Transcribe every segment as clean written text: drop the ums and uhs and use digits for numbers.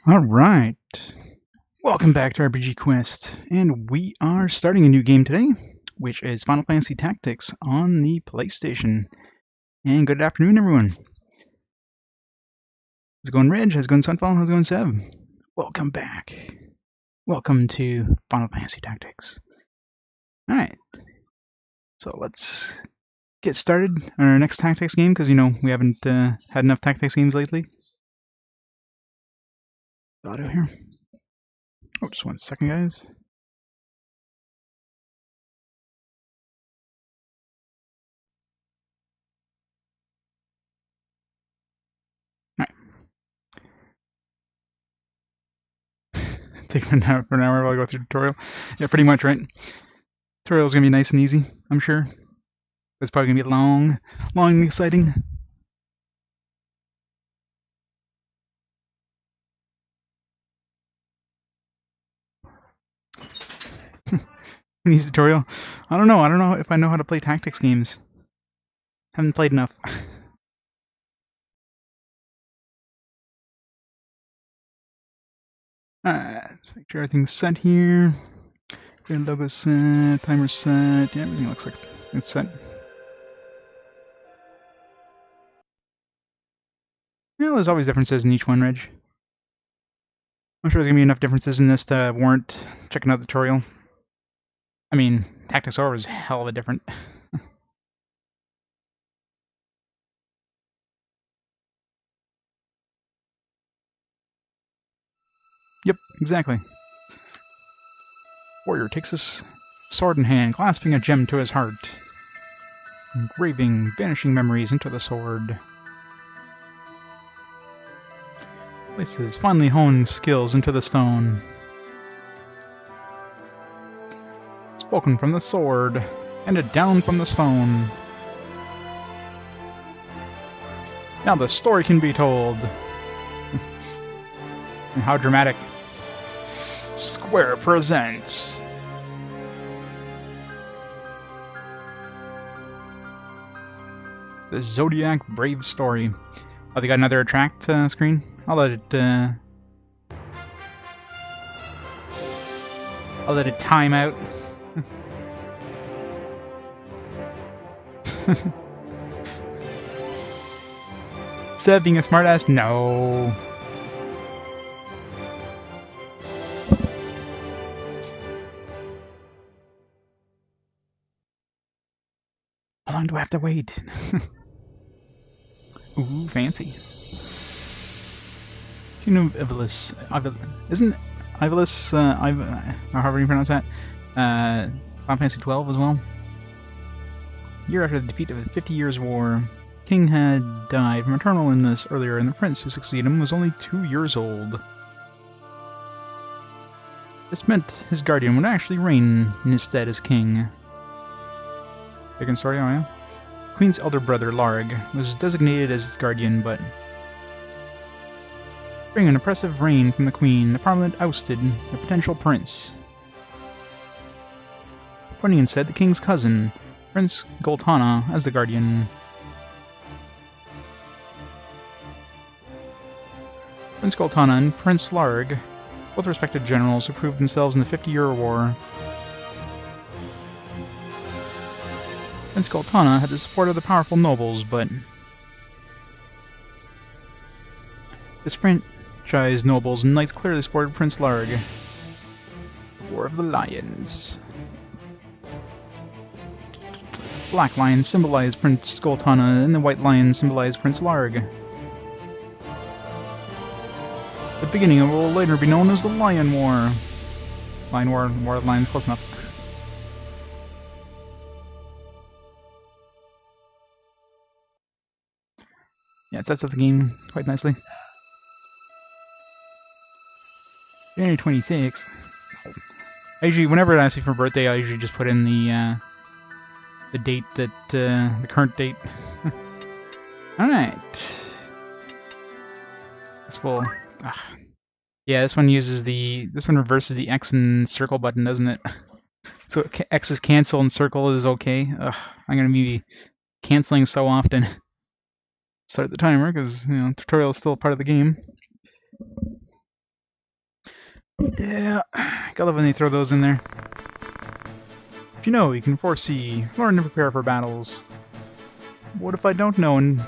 Alright, welcome back to RPG Quest, and we are starting a new game today, which is Final Fantasy Tactics on the PlayStation. And good afternoon, everyone. How's it going, Reg? How's it going, Sunfall? How's it going, Seb? Welcome back. Welcome to Final Fantasy Tactics. Alright, so let's get started on our next Tactics game, because, you know, we haven't had enough Tactics games lately. Auto here. Oh, just 1 second, guys. Alright. Take an hour for an hour while I go through the tutorial. Yeah, pretty much, right? Tutorial's gonna be nice and easy, I'm sure. It's probably gonna be long and exciting. These tutorial. I don't know if I know how to play tactics games. Haven't played enough. Let's make sure everything's set here. Grid logo set, timer set. Yeah, everything looks like it's set. Yeah, there's always differences in each one, Reg. I'm sure there's gonna be enough differences in this to warrant checking out the tutorial. I mean, Tactics Over is a hell of a different. Yep, exactly. Warrior takes his sword in hand, clasping a gem to his heart. Engraving vanishing memories into the sword. Places finely honed skills into the stone. Spoken from the sword, handed down from the stone. Now the story can be told. And how dramatic. Square presents. The Zodiac Brave Story. Oh, they got another attract screen? I'll let it time out. Instead of being a smartass, no. How long do I have to wait? Ooh, fancy. You know Ivalice. Isn't Ivalice, however you pronounce that, Final Fantasy 12 as well? A year after the defeat of the 50 Years' War, King had died from maternal illness earlier, and the prince who succeeded him was only 2 years old. This meant his guardian would actually reign in his stead as king. Big story, oh yeah? Queen's elder brother, Larg, was designated as his guardian, but during an oppressive reign from the Queen, the Parliament ousted the potential prince, appointing instead the king's cousin, Prince Goltana, as the guardian. Prince Goltana and Prince Larg, both respected generals who proved themselves in the 50-Year War. Prince Goltana had the support of the powerful nobles, but disfranchised nobles and knights clearly supported Prince Larg. The War of the Lions. Black lion symbolized Prince Goltana, and the white lion symbolized Prince Larg. The beginning of what will later be known as the Lion War. Lion War, War of the Lions, close enough. Yeah, it sets up the game quite nicely. January 26th. I usually, whenever it asks me for birthday, I usually just put in the date that, the current date. Alright. This will, yeah, this one reverses the X and circle button, doesn't it? So X is cancel and circle is okay. Ugh, I'm gonna be canceling so often. Start the timer, because, you know, tutorial is still part of the game. Yeah, gotta love when they throw those in there. If you know, you can foresee, learn to prepare for battles. What if I don't know and...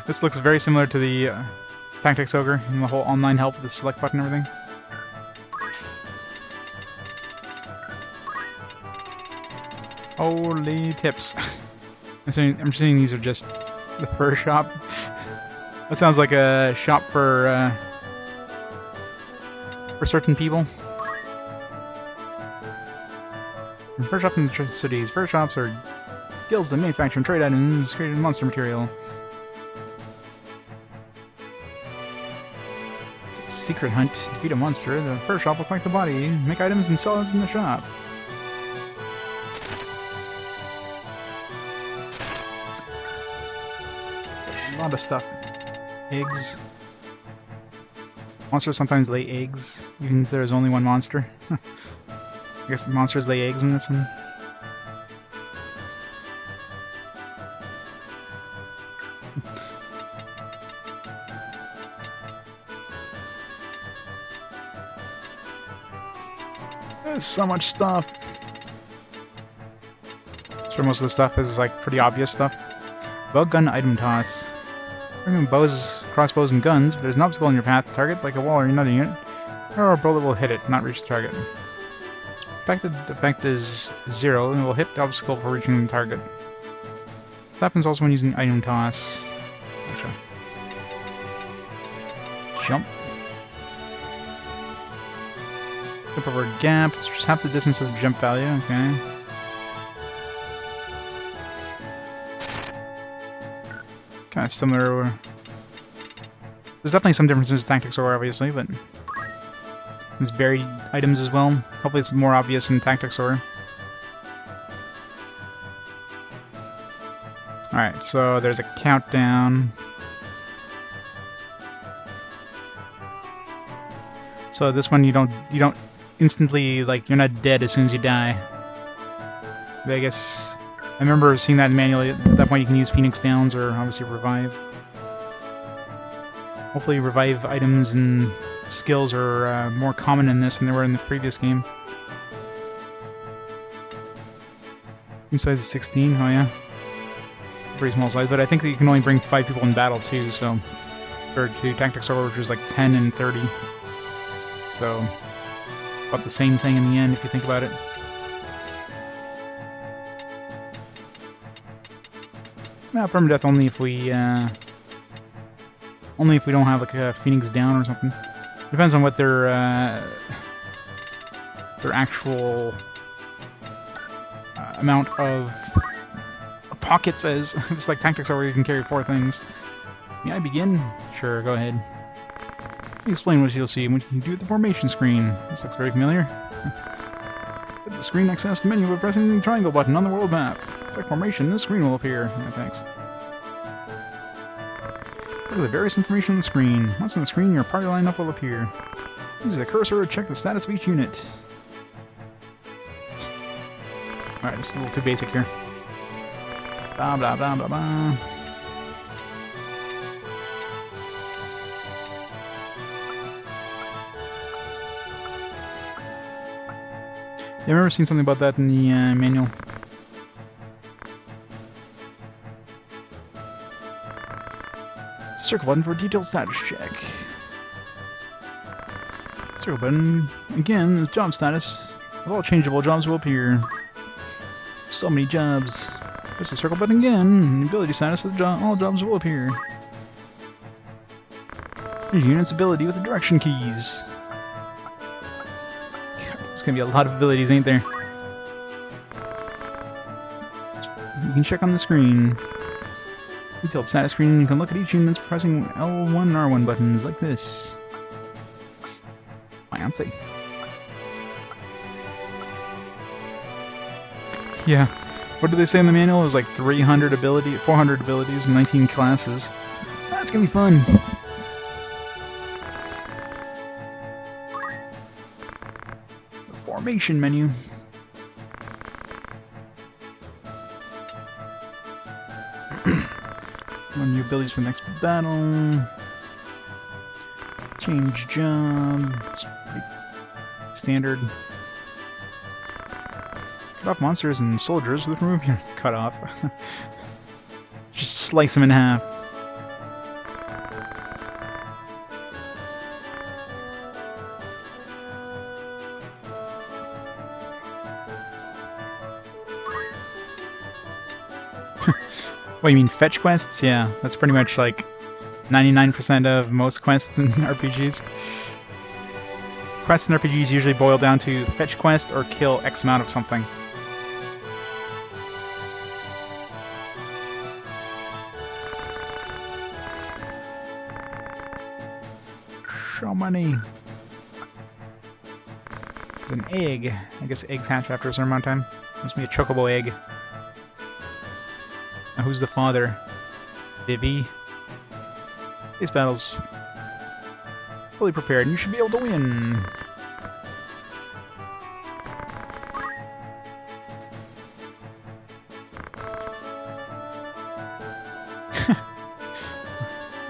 This looks very similar to the Tactics Ogre and the whole online help with the select button and everything. Holy tips. I'm assuming these are just the fur shop. That sounds like a shop for certain people. Fur shops in cities. Fur shops are guilds that manufacture and trade items created in monster material. It's a secret hunt. Defeat a monster. The fur shop will collect the body, make items, and sell it in the shop. A lot of stuff. Eggs. Monsters sometimes lay eggs, even if there's only one monster. I guess monsters lay eggs in this one. There's so much stuff. Sure, most of the stuff is like pretty obvious stuff. Bow gun item toss. Bring bows, crossbows, and guns. If there's an obstacle in your path, target like a wall or another unit, or a bullet will hit it, not reach the target. Expected effect is 0, and will hit the obstacle for reaching the target. This happens also when using item toss. Gotcha. Jump. Jump over a gap. It's just half the distance of the jump value. Okay. Kind of similar. There's definitely some differences with Tactics Ogre, obviously, but there's buried items as well. Hopefully it's more obvious in Tactics Ogre. Alright, so there's a countdown. So this one you don't instantly, like, you're not dead as soon as you die. But I guess I remember seeing that in the manual. At that point you can use Phoenix Downs or obviously revive. Hopefully revive items and skills are more common in this than they were in the previous game. Team size is 16, oh yeah. Pretty small size, but I think that you can only bring 5 people in battle too, so... Compared to Tactics Ogre, which was like 10 and 30. So... about the same thing in the end, if you think about it. No, permadeath only if we don't have like a Phoenix Down or something. Depends on what their actual amount of pockets is. If it's like Tactics where you can carry 4 things. May I begin? Sure, go ahead. Explain what you'll see when you do the formation screen. This looks very familiar. Hit the screen access the menu by pressing the triangle button on the world map. Select formation, this screen will appear. Yeah, thanks. Look at the various information on the screen. Once on the screen, your party lineup will appear. Use the cursor to check the status of each unit. Alright, this is a little too basic here. Blah blah blah blah blah. Yeah, I remember seeing something about that in the manual. Circle button for a detailed status check. Circle button, again, is job status. All changeable jobs will appear. So many jobs. Press the circle button again, the ability status of all jobs will appear. Here's unit's ability with the direction keys. There's gonna be a lot of abilities, ain't there? You can check on the screen. Detailed status screen, you can look at each unit pressing L1 and R1 buttons like this. Fancy. Yeah. What did they say in the manual? It was like 400 abilities, and 19 classes. That's gonna be fun. The formation menu. New abilities for the next battle. Change job. It's pretty standard. Cut off monsters and soldiers with remove your cut off. Just slice them in half. What, you mean fetch quests? Yeah, that's pretty much like 99% of most quests in RPGs. Quests in RPGs usually boil down to fetch quest or kill X amount of something. So many. It's an egg. I guess eggs hatch after a certain amount of time. Must be a chocobo egg. Now who's the father? Vivi. These battles fully prepared, and you should be able to win.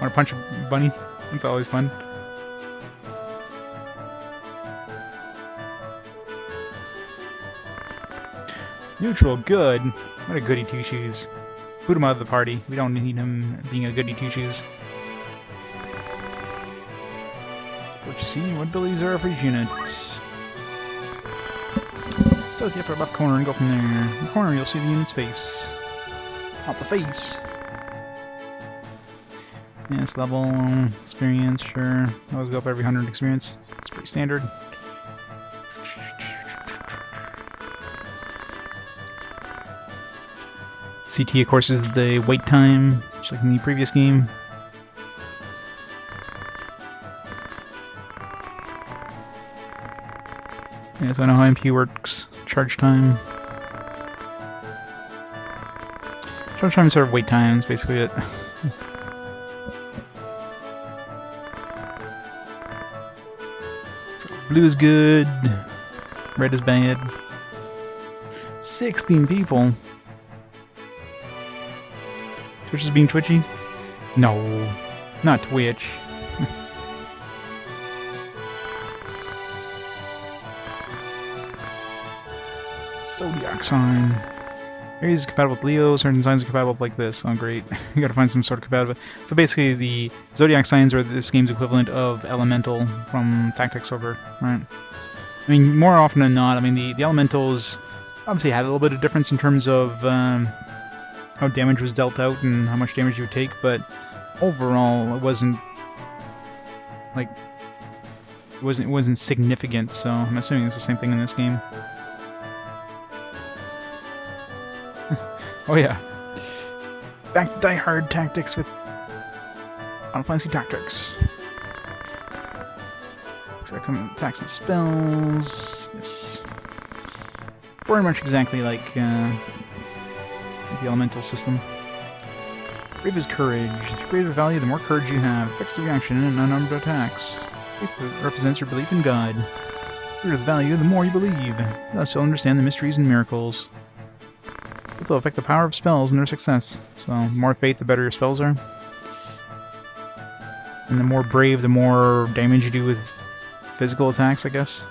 Want to punch a bunny? It's always fun. Neutral, good. What a goody two-shoes. Boot him out of the party. We don't need him being a goody two-shoes. What you see, what abilities are for each unit. So it's the upper left corner and go from there. In the corner you'll see the unit's face. Not the face. Yes, level, experience, sure. Those go up every 100 experience. It's pretty standard. CT, of course, is the wait time, just like in the previous game. Yes, I know how MP works. Charge time. Charge time is sort of wait time, is basically it. So, blue is good. Red is bad. 16 people. Twitch is being twitchy? No, not Twitch. Zodiac sign. Aries is compatible with Leo, certain signs are compatible with like this. Oh great, you gotta find some sort of compatibility. So basically the Zodiac signs are this game's equivalent of Elemental from Tactics over, right? I mean, more often than not, I mean the Elementals obviously had a little bit of difference in terms of how damage was dealt out and how much damage you would take, but overall it wasn't like it wasn't significant, so I'm assuming it's the same thing in this game. Oh yeah. Back to Die Hard Tactics with Final Fantasy Tactics. So that comes attacks and spells. Yes. Very much exactly like the elemental system. Brave is courage. The greater the value, the more courage you have. Affects the reaction in unarmed attacks. Faith represents your belief in God. The greater the value, the more you believe. Thus you'll understand the mysteries and miracles. Faith will affect the power of spells and their success. So, the more faith, the better your spells are. And the more brave, the more damage you do with physical attacks, I guess.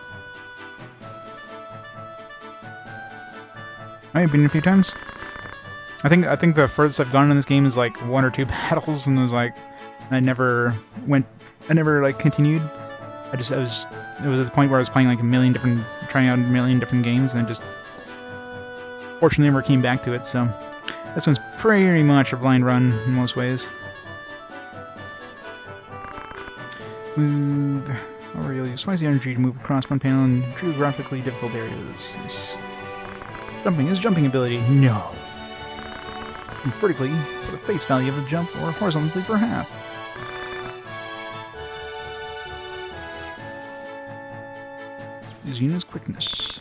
I've been a few times. I think the furthest I've gone in this game is like 1 or 2 battles, and it was like I never like continued. It was at the point where I was playing like trying out a million different games, and I just fortunately never came back to it. So this one's pretty much a blind run in most ways. Move. Or you'll use twice the energy to move across one panel in geographically difficult areas. Yes. Jumping is jumping ability. No. Vertically for the face value of the jump, or horizontally for half. Use unit's quickness.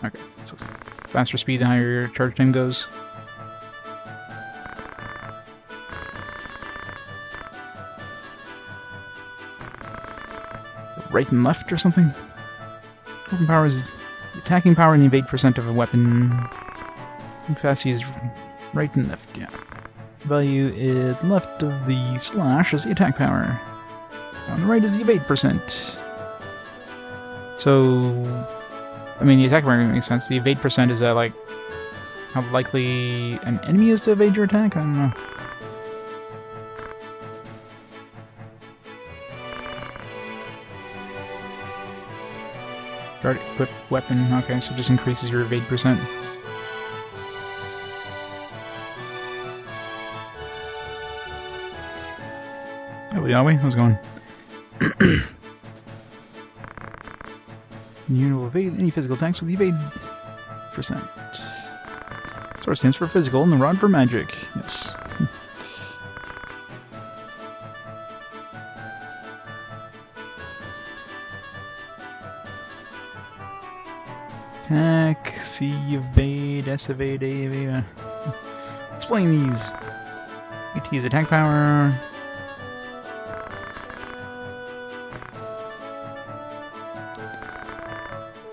Okay, so faster speed, the higher your charge time goes. Right and left or something? Weapon power is the attacking power and the evade percent of a weapon. Capacity is right and left, yeah. Value is left of the slash is the attack power. On the right is the evade percent. So, I mean, the attack market makes sense. The evade percent is that like how likely an enemy is to evade your attack? I don't know. Start equip weapon. Okay, so it just increases your evade percent. Oh, Yahweh, how's it going? Unit will evade any physical attacks with the evade percent. Sword stands for physical and the rod for magic. Yes. Attack, C, evade, S, evade, A, evade. Explain these. AT is attack power.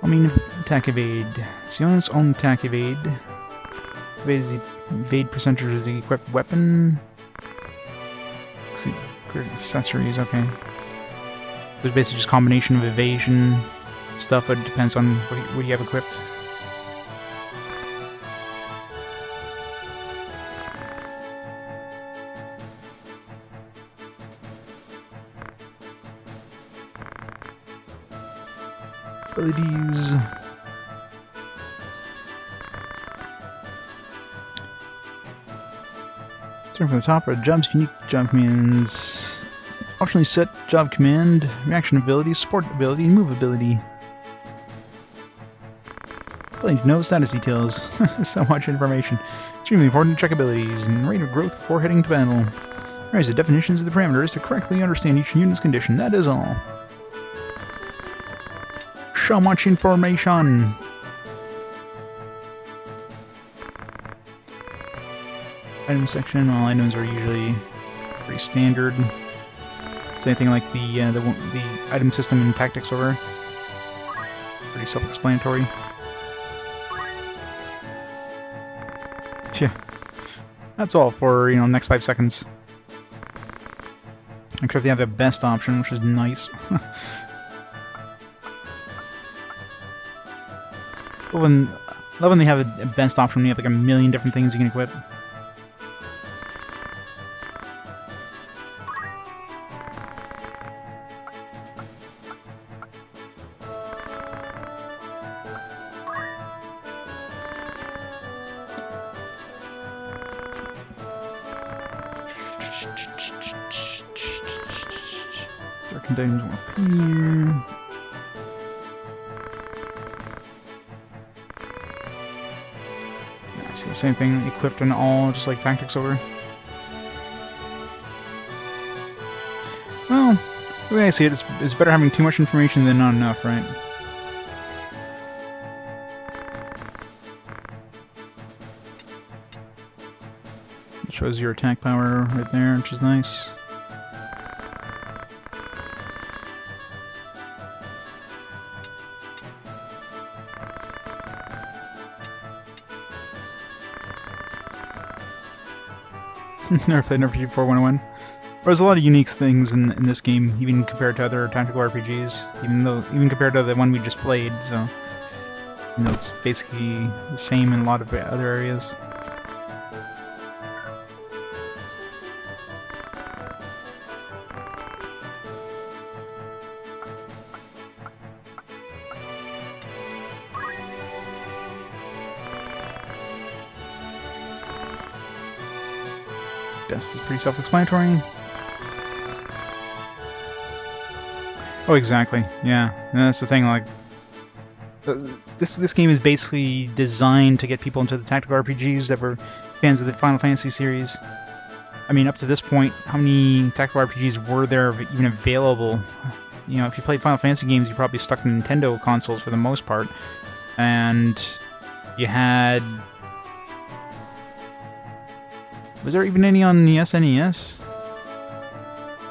I mean, attack evade. So unit's own attack evade. Evade is the evade percentage of the equipped weapon. See, accessories, okay. There's basically just a combination of evasion stuff, but it depends on what you have equipped. Abilities. Starting from the top are jobs, unique job commands. Optionally set job command, reaction ability, support ability, and move ability. No status details. So much information. Extremely important to check abilities and rate of growth before heading to battle. Memorize the definitions of the parameters to correctly understand each unit's condition. That is all. So much information. Item section. Well, items are usually pretty standard. Same thing like the item system in Tactics Order. Pretty self-explanatory. Yeah, that's all for, you know, next 5 seconds. Except they have the best option, which is nice. Love when they have a best option when you have like a million different things you can equip. Contains more up here. Yeah, so the same thing, equipped in all, just like Tactics Order. Well, the way I see it, it's better having too much information than not enough, right? It shows your attack power right there, which is nice. Never played an RPG before 101. There's a lot of unique things in this game, even compared to other tactical RPGs. Even compared to the one we just played. So, you know, it's basically the same in a lot of other areas. Best is pretty self-explanatory. Oh, exactly. Yeah, and that's the thing. Like, this game is basically designed to get people into the tactical RPGs that were fans of the Final Fantasy series. I mean, up to this point, how many tactical RPGs were there even available? You know, if you played Final Fantasy games, you probably stuck to Nintendo consoles for the most part, and you had. Was there even any on the SNES?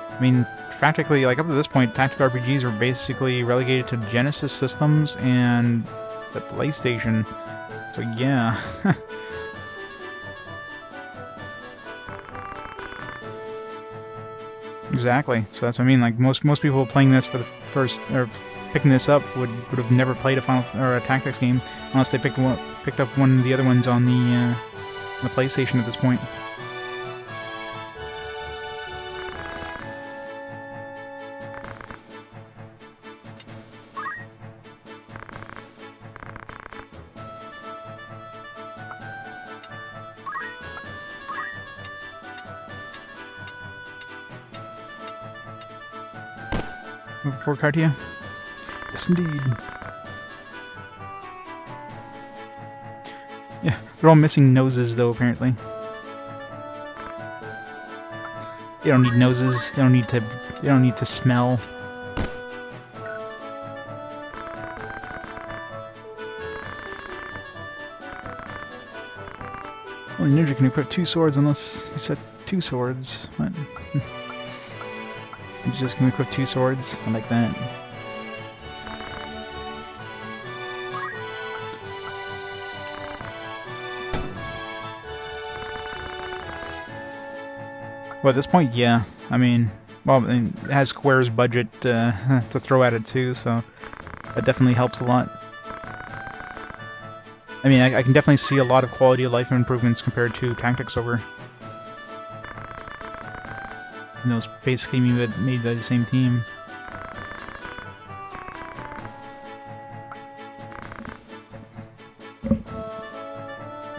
I mean, practically, like, up to this point, tactical RPGs were basically relegated to Genesis systems and the PlayStation. So, yeah. Exactly. So that's what I mean. Like most people playing this for the first, or picking this up would have never played a Final or a Tactics game unless they picked up one of the other ones on the PlayStation at this point. Report card here? Yes, indeed. Yeah, they're all missing noses, though, apparently. They don't need noses. They don't need to smell. Only ninja can equip 2 swords unless you set 2 swords. What? You just can equip 2 swords. I like that. Well, at this point, yeah. I mean, well, it has Square's budget to throw at it too, so that definitely helps a lot. I mean, I can definitely see a lot of quality of life improvements compared to Tactics Ogre. You know, it's basically made by the same team.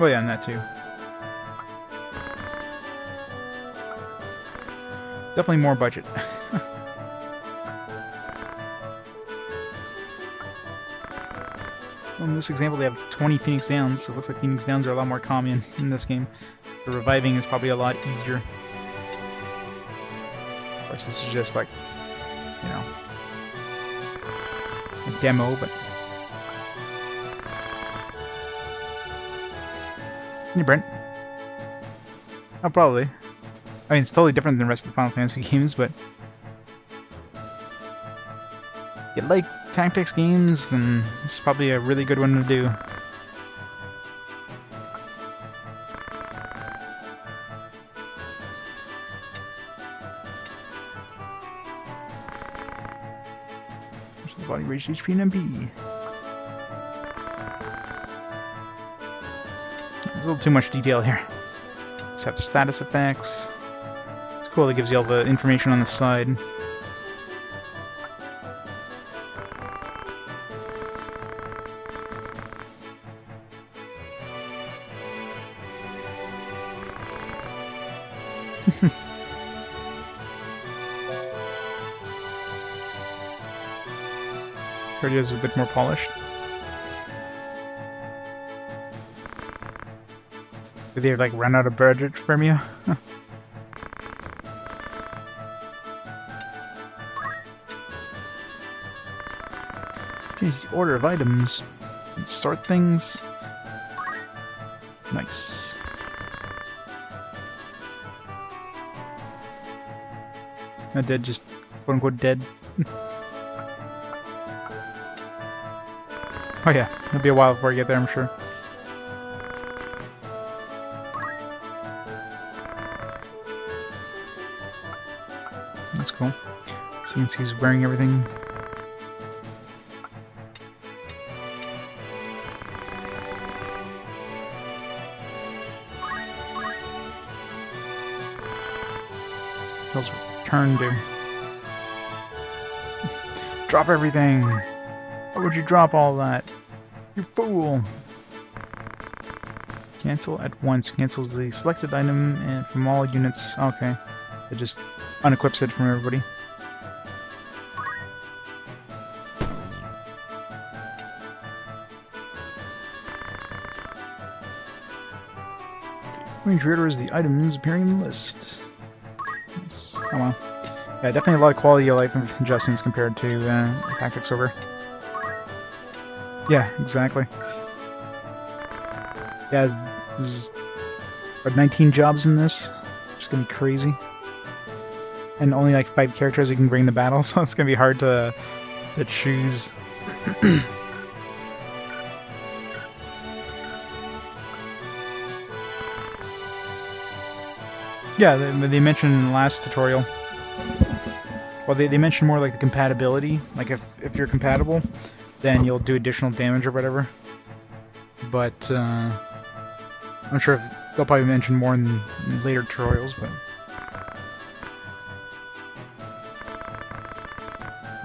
Well, yeah, and that too. Definitely more budget. Well, in this example, they have 20 Phoenix Downs, so it looks like Phoenix Downs are a lot more common in this game. The reviving is probably a lot easier. Of course, this is just like, you know, a demo, but... Hey, Brent. Oh, probably. I mean, it's totally different than the rest of the Final Fantasy games, but... If you like tactics games, then this is probably a really good one to do. Body rage, HP, and MP. There's a little too much detail here. Except status effects. It's cool, it gives you all the information on the side. Already is a bit more polished. Did they like run out of budget from you? Change the order of items and sort things. Nice. Not dead, just quote unquote dead. Oh yeah, it'll be a while before I get there, I'm sure. That's cool. So you can see he's wearing everything. Tells return to. Drop everything! Why would you drop all that? You fool! Cancel at once. Cancels the selected item and from all units. Okay. It just unequips it from everybody. Range reorders the items appearing in the list. Nice. Oh well. Yeah, definitely a lot of quality of life adjustments compared to Tactics Ogre. Yeah, exactly. Yeah, there's 19 jobs in this. It's gonna be crazy. And only like 5 characters you can bring to battle, so it's gonna be hard to choose. Yeah, they mentioned in the last tutorial Well, they mentioned more like the compatibility. Like if you're compatible, then you'll do additional damage or whatever. But I'm sure they'll probably mention more in later tutorials. But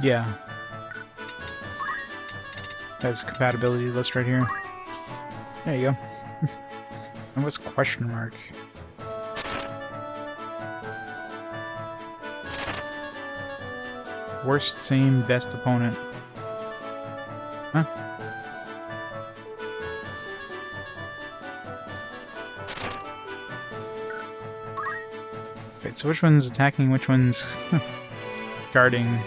yeah, that's compatibility list right here. There you go. And what's question mark? Worst, same, best opponent. Huh? Okay, so which one's attacking, which one's guarding?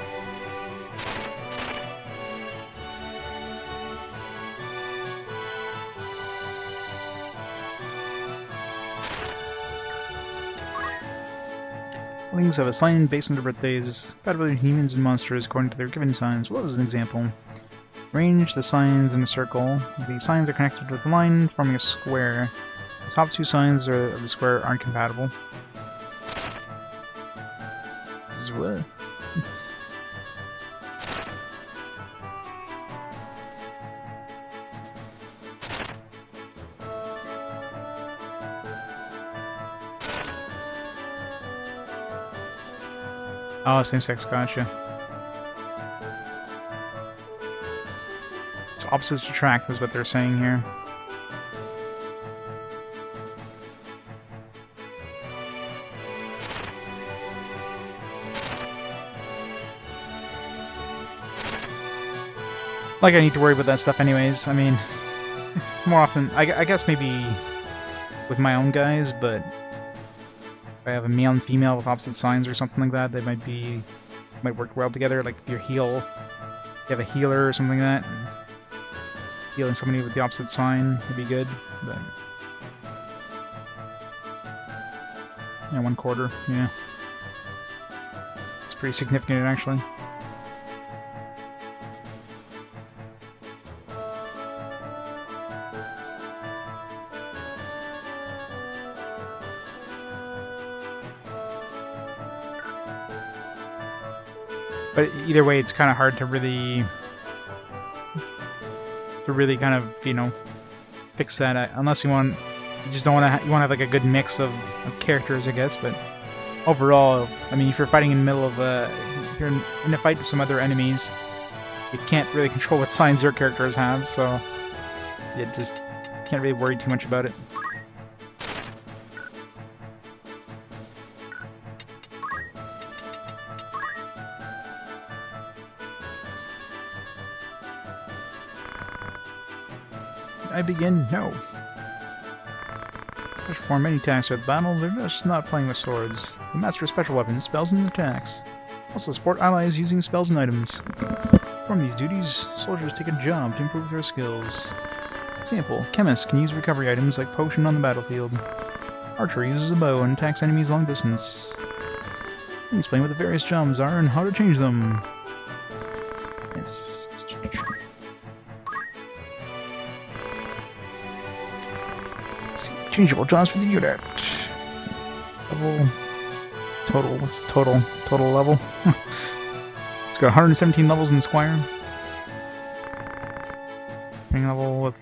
Lings have a sign based on their birthdays, compatibility between humans and monsters according to their given signs. What was an example? Arrange the signs in a circle. The signs are connected with a line, forming a square. The top two signs of the square aren't compatible. This is what? Oh, same-sex, gotcha. So opposites attract is what they're saying here. Like I need to worry about that stuff anyways. I mean, more often, I guess maybe with my own guys, but if I have a male and female with opposite signs or something like that, they might work well together. Like if you have a healer or something like that, and healing somebody with the opposite sign would be good. But yeah, 1/4, yeah, it's pretty significant actually. But either way, it's kind of hard to really kind of, you know, fix that unless you just don't want to. You want to have like a good mix of characters, I guess. But overall, I mean, if you're fighting in the middle of if you're in a fight with some other enemies, you can't really control what signs your characters have, so you just can't really worry too much about it. I begin? No. Perform many attacks with battle, they're just not playing with swords. They master special weapons, spells, and attacks. Also support allies using spells and items. Perform these duties, soldiers take a job to improve their skills. Example, chemists can use recovery items like potion on the battlefield. Archer uses a bow and attacks enemies long distance. And explain what the various jobs are and how to change them. Yes. Changeable jobs for the unit. Level. Total. What's total? Total level? It's got 117 levels in Squire. Training level with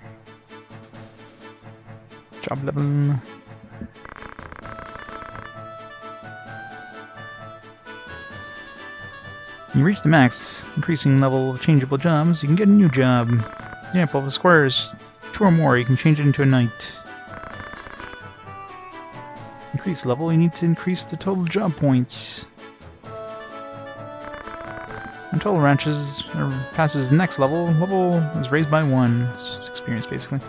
job level. When you reach the max, increasing level of changeable jobs, you can get a new job. Example, if the square is 2 or more, you can change it into a knight. Increase level, you need to increase the total job points. When total ranches or passes the next level is raised by 1. It's just experience, basically.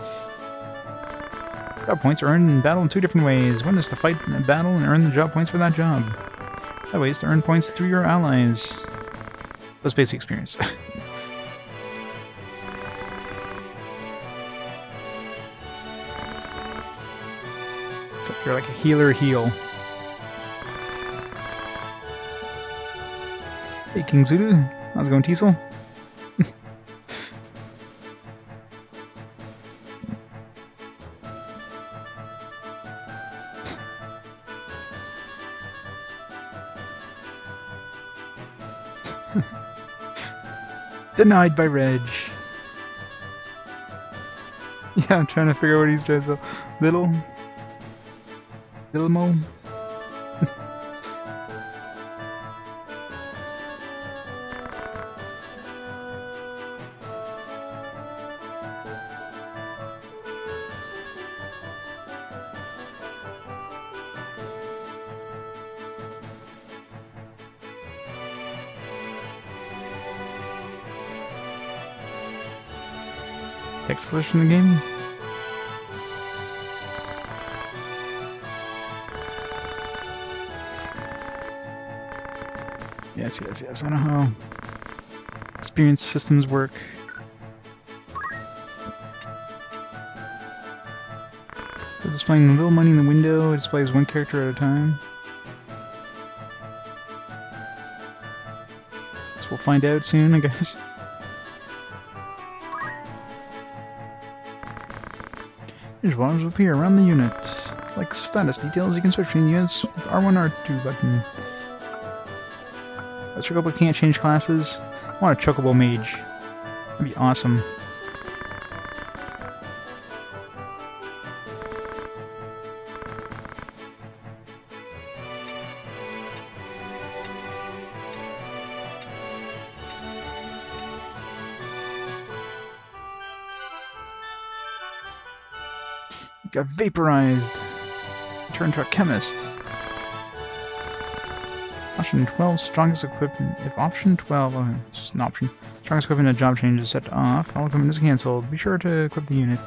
Job points are earned in battle in 2 different ways. One is to fight in a battle and earn the job points for that job. The other way is to earn points through your allies. That's basic experience. So if you're like a healer, heal. Hey, King Zulu. How's it going, Teasel? Denied by Reg. Yeah, I'm trying to figure out what he's trying to say. Little Mo. Text solution in the game? Yes, I know how experience systems work. So displaying a little money in the window, it displays one character at a time. So we'll find out soon, I guess. Here's what will appear around the unit. Like status details, you can switch between units with R1 R2 button. Let's Chocobo can't change classes. I want a Chocobo mage. That'd be awesome. Got vaporized. Turned to a chemist. Option 12, strongest equipment. If option 12, it's an option. Strongest equipment and job change is set to off. All equipment is cancelled. Be sure to equip the unit.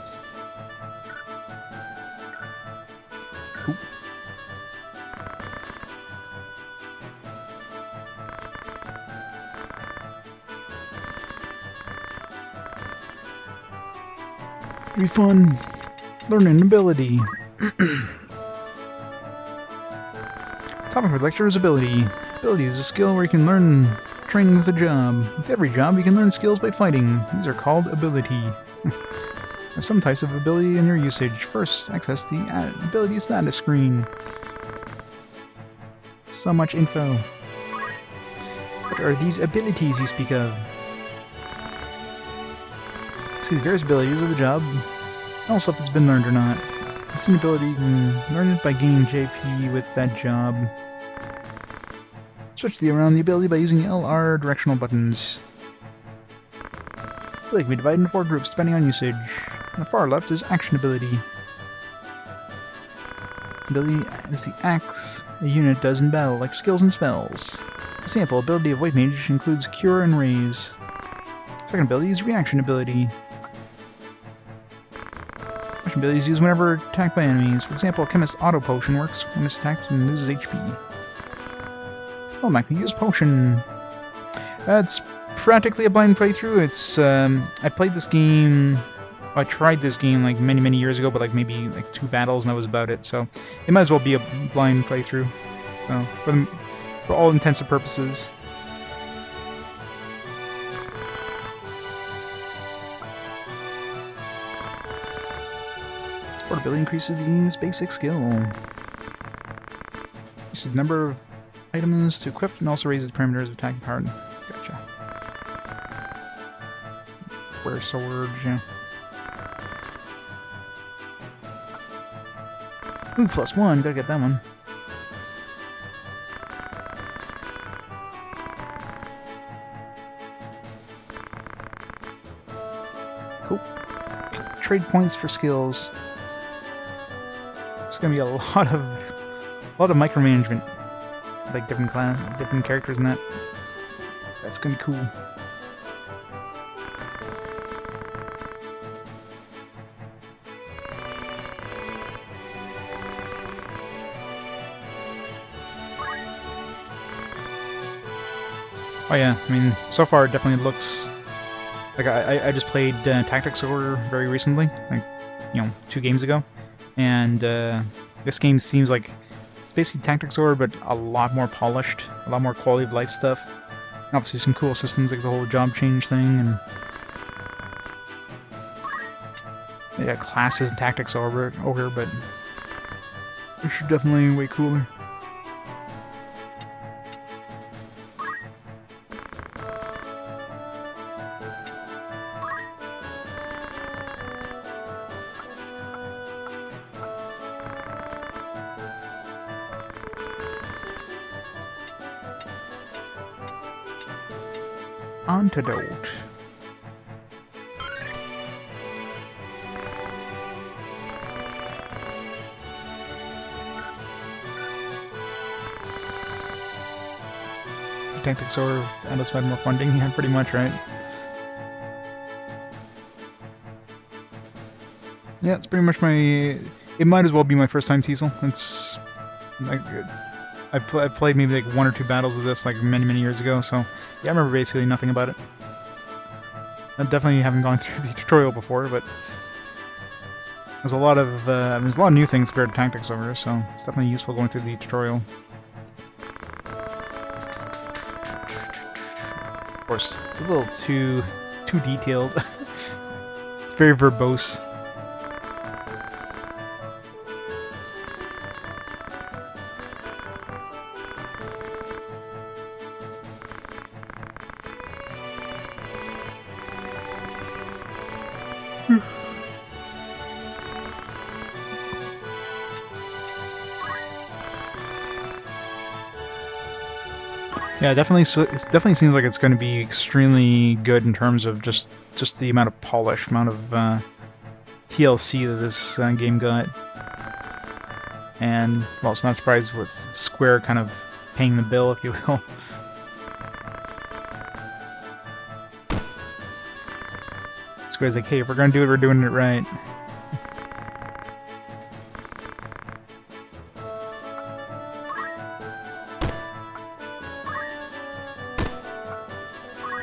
Ooh. Be fun. Learning ability. Topic for the lecture is ability. Ability is a skill where you can learn training with a job. With every job, you can learn skills by fighting. These are called ability. There's some types of ability in your usage. First, access the ability status screen. So much info. What are these abilities you speak of? See the various abilities of the job. Also, if it's been learned or not. This ability, you can learn it by gaining JP with that job. Switch around the ability by using LR directional buttons. Ability can be divided into 4 groups depending on usage. On the far left is action ability. Ability is the acts a unit does in battle, like skills and spells. Example, ability of White Mage includes Cure and Raise. Second ability is reaction ability. Reaction ability is used whenever attacked by enemies. For example, Chemist's Auto Potion works when it's attacked and loses HP. Oh, I can use Potion. That's practically a blind playthrough. It's, I played this game... I tried this game like many years ago, but like maybe like 2 battles and that was about it. So it might as well be a blind playthrough. So for all intents and purposes. Portability increases the unit's basic skill. Increases the number of items to equip and also raises the parameters of attacking power. Gotcha. Wear sword, yeah. Ooh, +1, gotta get that one. Cool. Trade points for skills. It's gonna be a lot of micromanagement, like different characters and that. That's gonna be cool. Oh yeah, I mean, so far it definitely looks like I just played Tactics Order very recently, like, you know, 2 games ago, and this game seems like basically Tactics Order, but a lot more polished, a lot more quality of life stuff. And obviously some cool systems like the whole job change thing, and yeah, classes in Tactics Order, but this is definitely way cooler. antidote. Tactics or endless find more funding? Yeah, pretty much, right? Yeah, it's pretty much my... It might as well be my first time Teasel. It's... like, I played maybe like 1 or 2 battles of this like many years ago, so yeah, I remember basically nothing about it. I definitely haven't gone through the tutorial before, but there's a lot of new things compared to Tactics over, so it's definitely useful going through the tutorial. Of course, it's a little too detailed. It's very verbose. Yeah, definitely. So it definitely seems like it's going to be extremely good in terms of just the amount of polish, amount of TLC that this game got. And well, it's not surprised with Square kind of paying the bill, if you will. Square's like, hey, if we're going to do it, we're doing it right.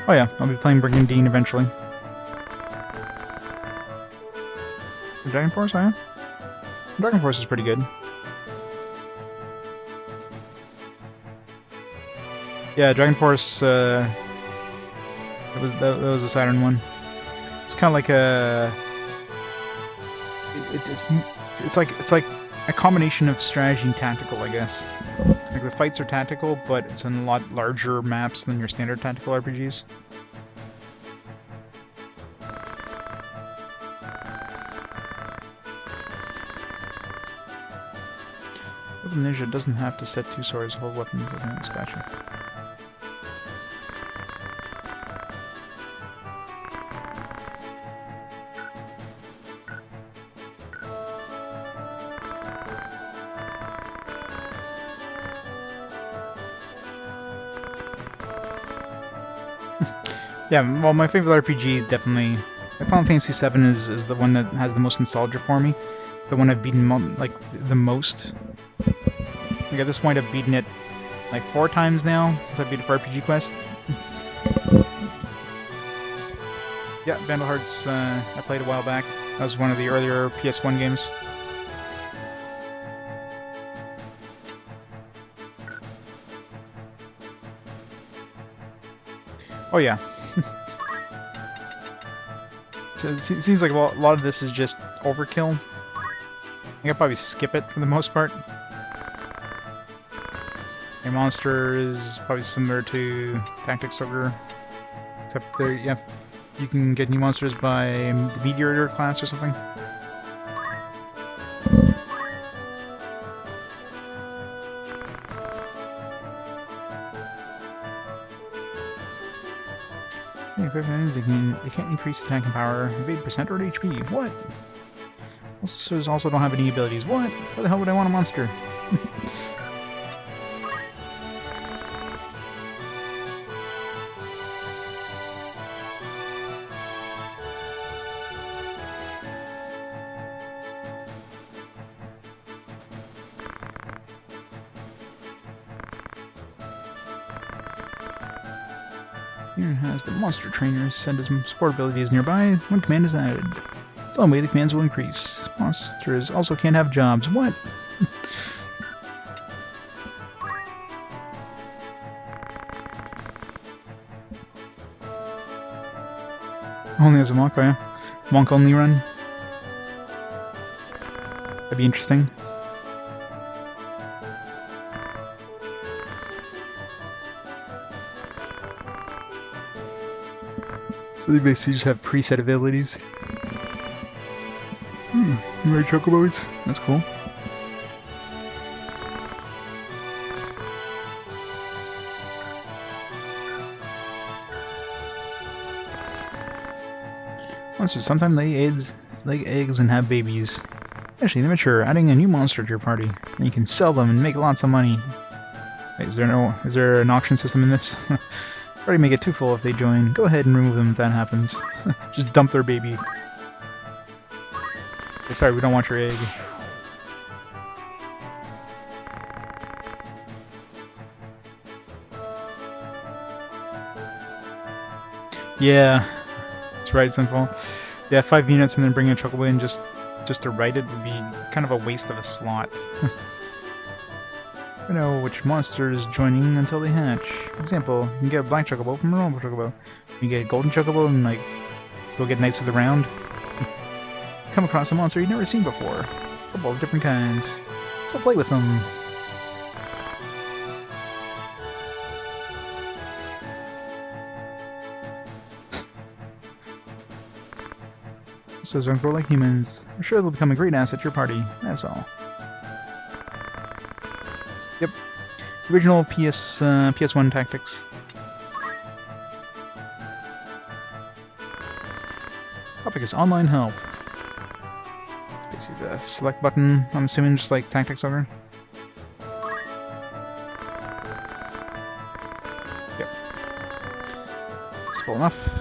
Oh yeah, I'll be playing Brigandine eventually. Dragon Force, oh yeah? Dragon Force is pretty good. Yeah, Dragon Force, that was a Saturn one. It's kind of like a... It's like a combination of strategy and tactical, I guess. Like, the fights are tactical, but it's in a lot larger maps than your standard tactical RPGs. Weapon Ninja doesn't have to set 2 swords, hold weapon within its gotcha. Yeah, well, my favorite RPG is definitely... Final Fantasy VII is the one that has the most nostalgia for me. The one I've beaten, like, the most. Like, at this point, I've beaten it, like, 4 times now, since I beat it for RPG Quest. Yeah, Vandal Hearts, I played a while back. That was one of the earlier PS1 games. Oh yeah. So it seems like a lot of this is just overkill. I think I'll probably skip it for the most part. Your monster is probably similar to Tactics Ogre, except there, yeah, you can get new monsters by the Meteor class or something. They can't increase attacking power, have 8% or HP. What? Monsters also don't have any abilities. What? Why the hell would I want a monster? Here has the monster trainers send us support abilities nearby when command is added. It's all way the commands will increase. Monsters also can't have jobs. What? Only as a monk, yeah. Monk only run. That'd be interesting. So they basically just have preset abilities. Right, chocobos? That's cool. Monsters sometimes lay eggs and have babies. Eventually, they mature, adding a new monster to your party, and you can sell them and make lots of money. Wait, is there an auction system in this? Already make it too full if they join. Go ahead and remove them if that happens. Just dump their baby. Oh, sorry, we don't want your egg. Yeah, that's right, Sinful. Yeah, 5 units and then bring a chocobo in just to write it would be kind of a waste of a slot. You know which monster is joining until they hatch. For example, you can get a black chocobo from a normal chocobo. You can get a golden chocobo and like go get Knights of the Round. Come across a monster you've never seen before. A couple of different kinds. So play with them. So don't grow like humans. I'm sure they'll become a great asset to your party. That's all. Yep. Original PS1 tactics. Topic is online help. Okay, see the select button, I'm assuming just like Tactics Ogre. Yep. It's full enough.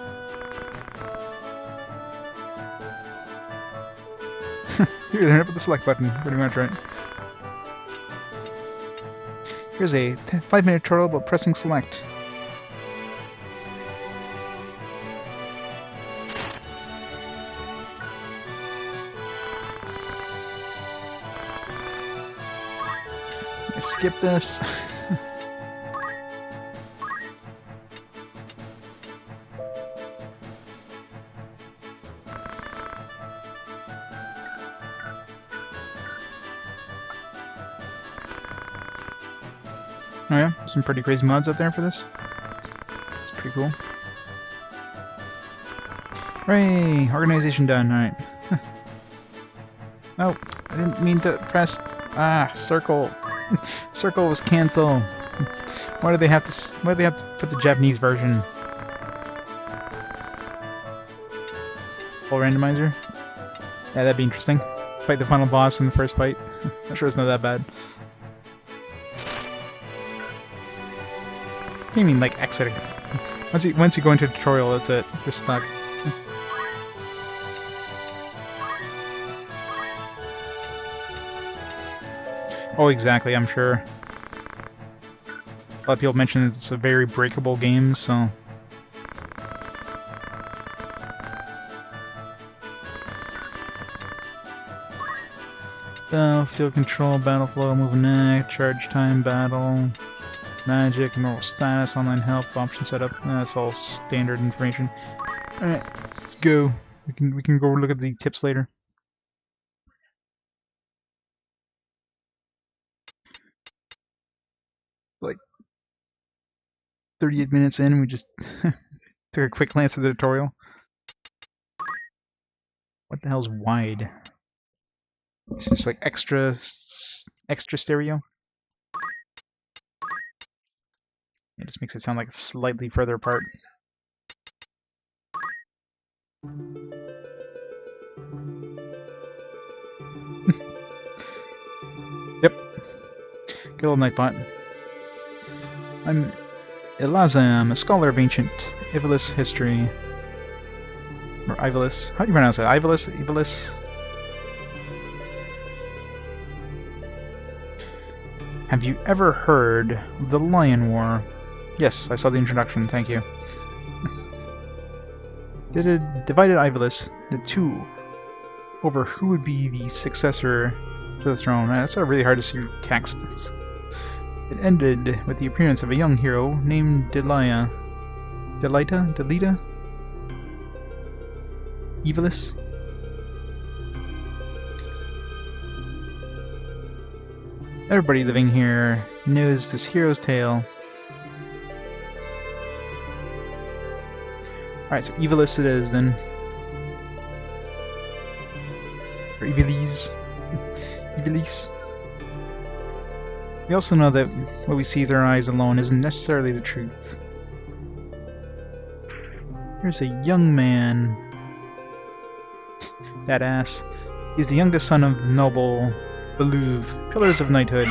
Here, they're up with the select button, pretty much, right? Here's a 5-minute tutorial about pressing select. Skip this. Oh yeah, some pretty crazy mods out there for this. It's pretty cool. Hooray! Organization done, alright. Oh, I didn't mean to press... circle. Circle was cancelled. Why do they have to put the Japanese version? Full randomizer? Yeah, that'd be interesting. Fight the final boss in the first fight. I'm sure it's not that bad. What do you mean, like, exiting? Once you go into a tutorial, that's it. You're stuck. Oh, exactly, I'm sure. A lot of people mention it's a very breakable game, so... Field control, battle flow, move and act, charge time, battle... Magic, normal status, online help, option setup. That's all standard information. Alright, let's go. We can go look at the tips later. Like 38 minutes in, we just took a quick glance at the tutorial. What the hell's wide? It's just like extra stereo. It just makes it sound like slightly further apart. Yep. Good old Nightbot. I'm Elaza. I'm a scholar of ancient Ivalice history. Or Ivalice. How do you pronounce it? Ivalice? Ivalice? Have you ever heard of the Lion War? Yes, I saw the introduction, thank you. Divided Ivalice, the two, over who would be the successor to the throne. It's really hard to see text. It ended with the appearance of a young hero named Delita? Ivalice? Everybody living here knows this hero's tale. Alright, so Ivalice it is then. Or Ivalice. Ivalice. We also know that what we see with our eyes alone isn't necessarily the truth. Here's a young man That ass. He's the youngest son of the noble Beoulve, pillars of knighthood.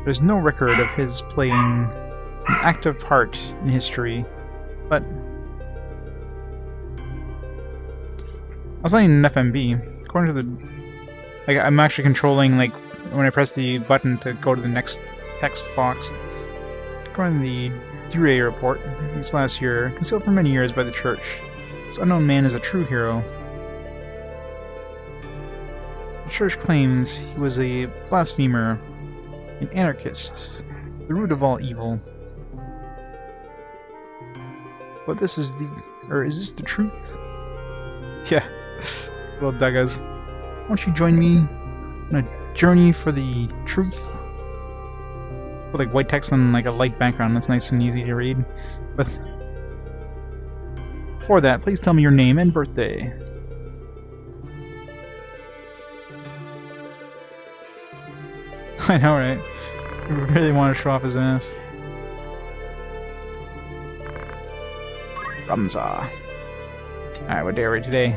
There's no record of his playing an active part in history, but I was playing an FMV. According to the, like, I'm actually controlling, like, when I press the button to go to the next text box. According to the Dure report, this last year, concealed for many years by the church, this unknown man is a true hero. The church claims he was a blasphemer, an anarchist, the root of all evil. But this is the... or is this the truth? Yeah. Well, Duggas, won't you join me on a journey for the truth? Put like white text on like a light background, that's nice and easy to read. But before that, please tell me your name and birthday. I know, right? You really want to show off his ass. Ramza. Alright, what day are we today?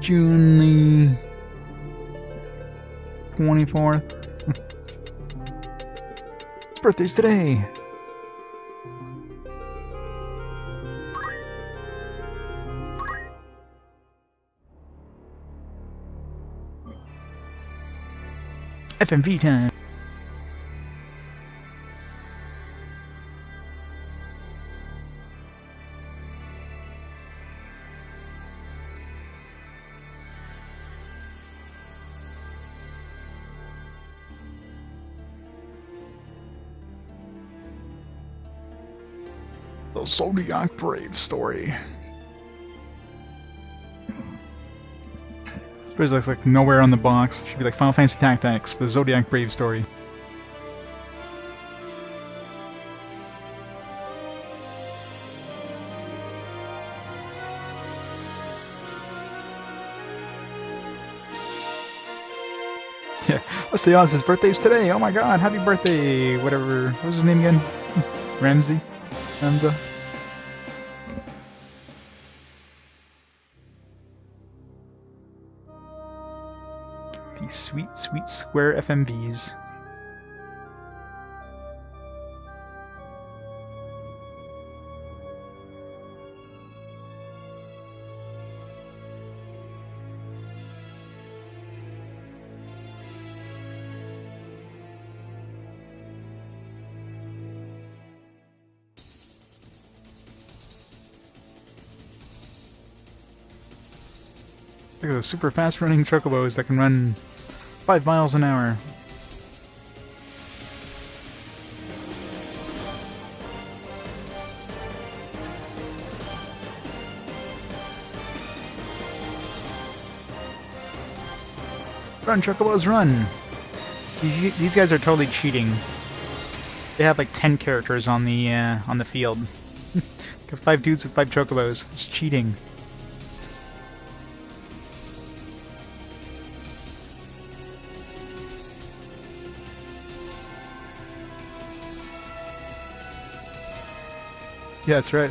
June the 24th. His birthday's today! FMV time! The Zodiac Brave story. There's like nowhere on the box. Should be like Final Fantasy Tactics, the Zodiac Brave story. Yeah, what's the odds his birthday's today? Oh my god, happy birthday! Whatever, what was his name again? Ramza? These sweet, sweet square FMVs. Look at those super fast running chocobos that can run 5 miles an hour. Run, chocobos, run! These guys are totally cheating. They have like 10 characters on the field. Got 5 dudes with 5 chocobos. It's cheating. Yeah, that's right.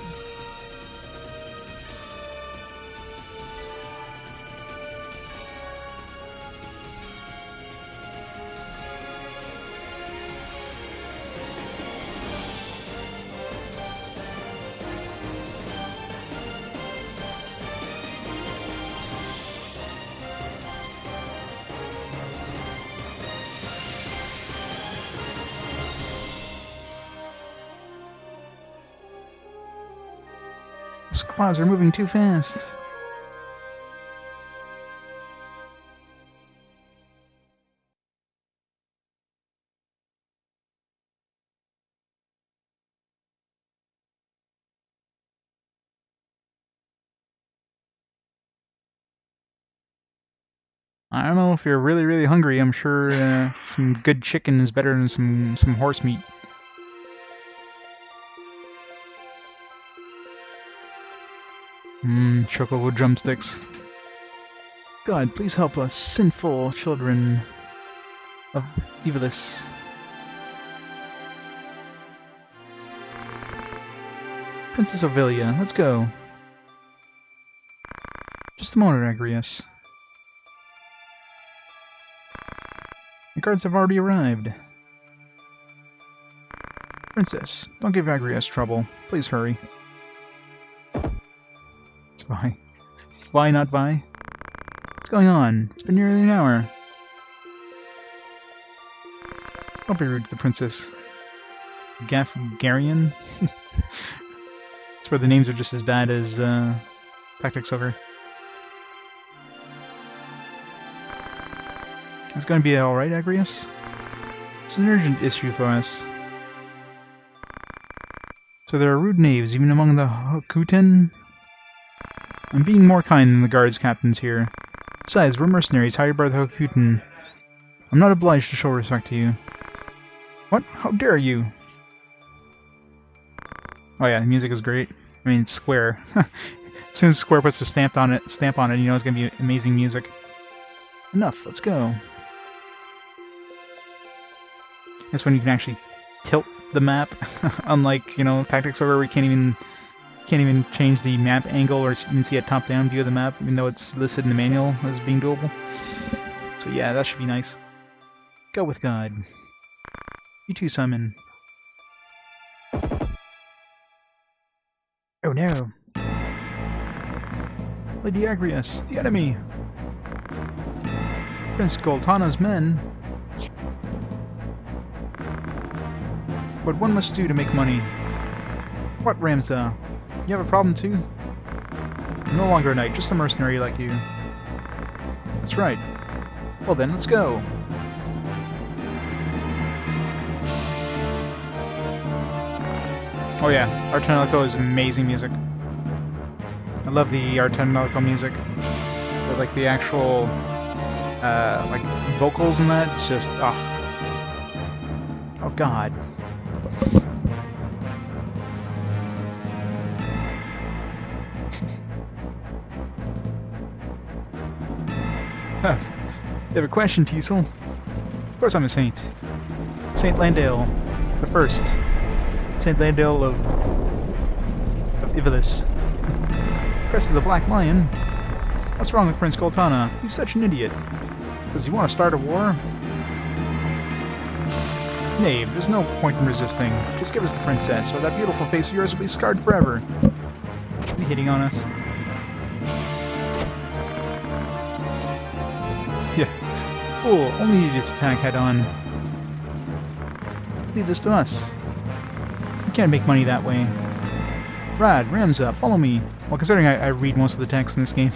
Those clouds are moving too fast. I don't know if you're really, really hungry. I'm sure some good chicken is better than some horse meat. Chocobo drumsticks. God, please help us, sinful children of Ivalice. Princess Ovilia, let's go. Just a moment, Agrias. The guards have already arrived. Princess, don't give Agrias trouble. Please hurry. Spy. Spy, not by? What's going on? It's been nearly an hour. Don't be rude to the princess. Gafgarian? That's where the names are just as bad as Tactics Over. It's going to be alright, Agrias? It's an urgent issue for us. So there are rude knaves even among the Hakuten? I'm being more kind than the guards captains here. Besides, we're mercenaries hired by the Hakuten. I'm not obliged to show respect to you. What? How dare you? Oh yeah, the music is great. I mean, it's Square. As soon as Square puts a stamp on it, you know it's gonna be amazing music. Enough, let's go. That's when you can actually tilt the map, unlike, you know, Tactics Over where you can't even change the map angle or even see a top-down view of the map, even though it's listed in the manual as being doable. So yeah, that should be nice. Go with God. You too, Simon. Oh no! Lady Agrias, the enemy! Prince Goltana's men! What one must do to make money. What, Ramza? You have a problem too? I'm no longer a knight, just a mercenary like you. That's right. Well then, let's go! Oh yeah, Artanelico is amazing music. I love the Artanelico music. But, like, the actual, like, vocals and that, it's just, oh god. You have a question, Teasel? Of course I'm a saint. Saint Landale, the first. Saint Landale of Ivalice. Crest of the Black Lion? What's wrong with Prince Goltana? He's such an idiot. Does he want to start a war? Knave, there's no point in resisting. Just give us the princess, or that beautiful face of yours will be scarred forever. Is he hitting on us? Yeah. Fool, only idiots attack head-on. Leave this to us. We can't make money that way. Rad, Ramza, follow me. Well, considering I read most of the text in this game,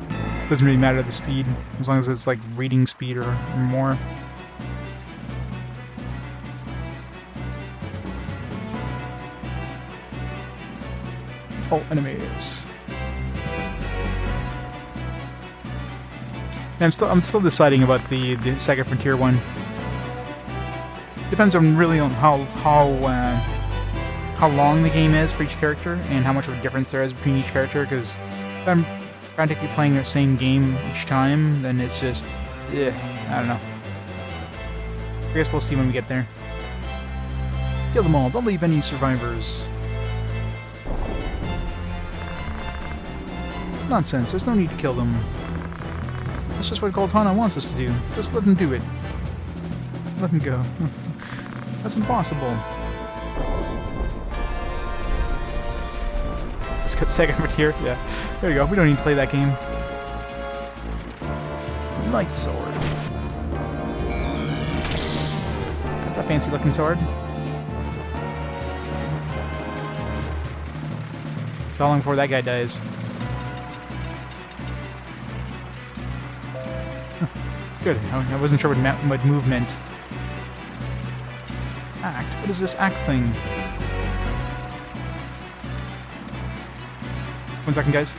it doesn't really matter the speed, as long as it's like reading speed or more. Oh, enemies. I'm still deciding about the Second Frontier one. Depends on really on how long the game is for each character and how much of a difference there is between each character. Because if I'm practically playing the same game each time, then it's just, I don't know. I guess we'll see when we get there. Kill them all. Don't leave any survivors. Nonsense. There's no need to kill them. That's just what Goltana wants us to do. Just let them do it. Let them go. That's impossible. Let's get Second Frontier. Yeah. There you go. We don't need to play that game. Light sword. That's a fancy looking sword. So how long before that guy dies? Good. I wasn't sure what move meant. Act? What is this act thing? 1 second, guys.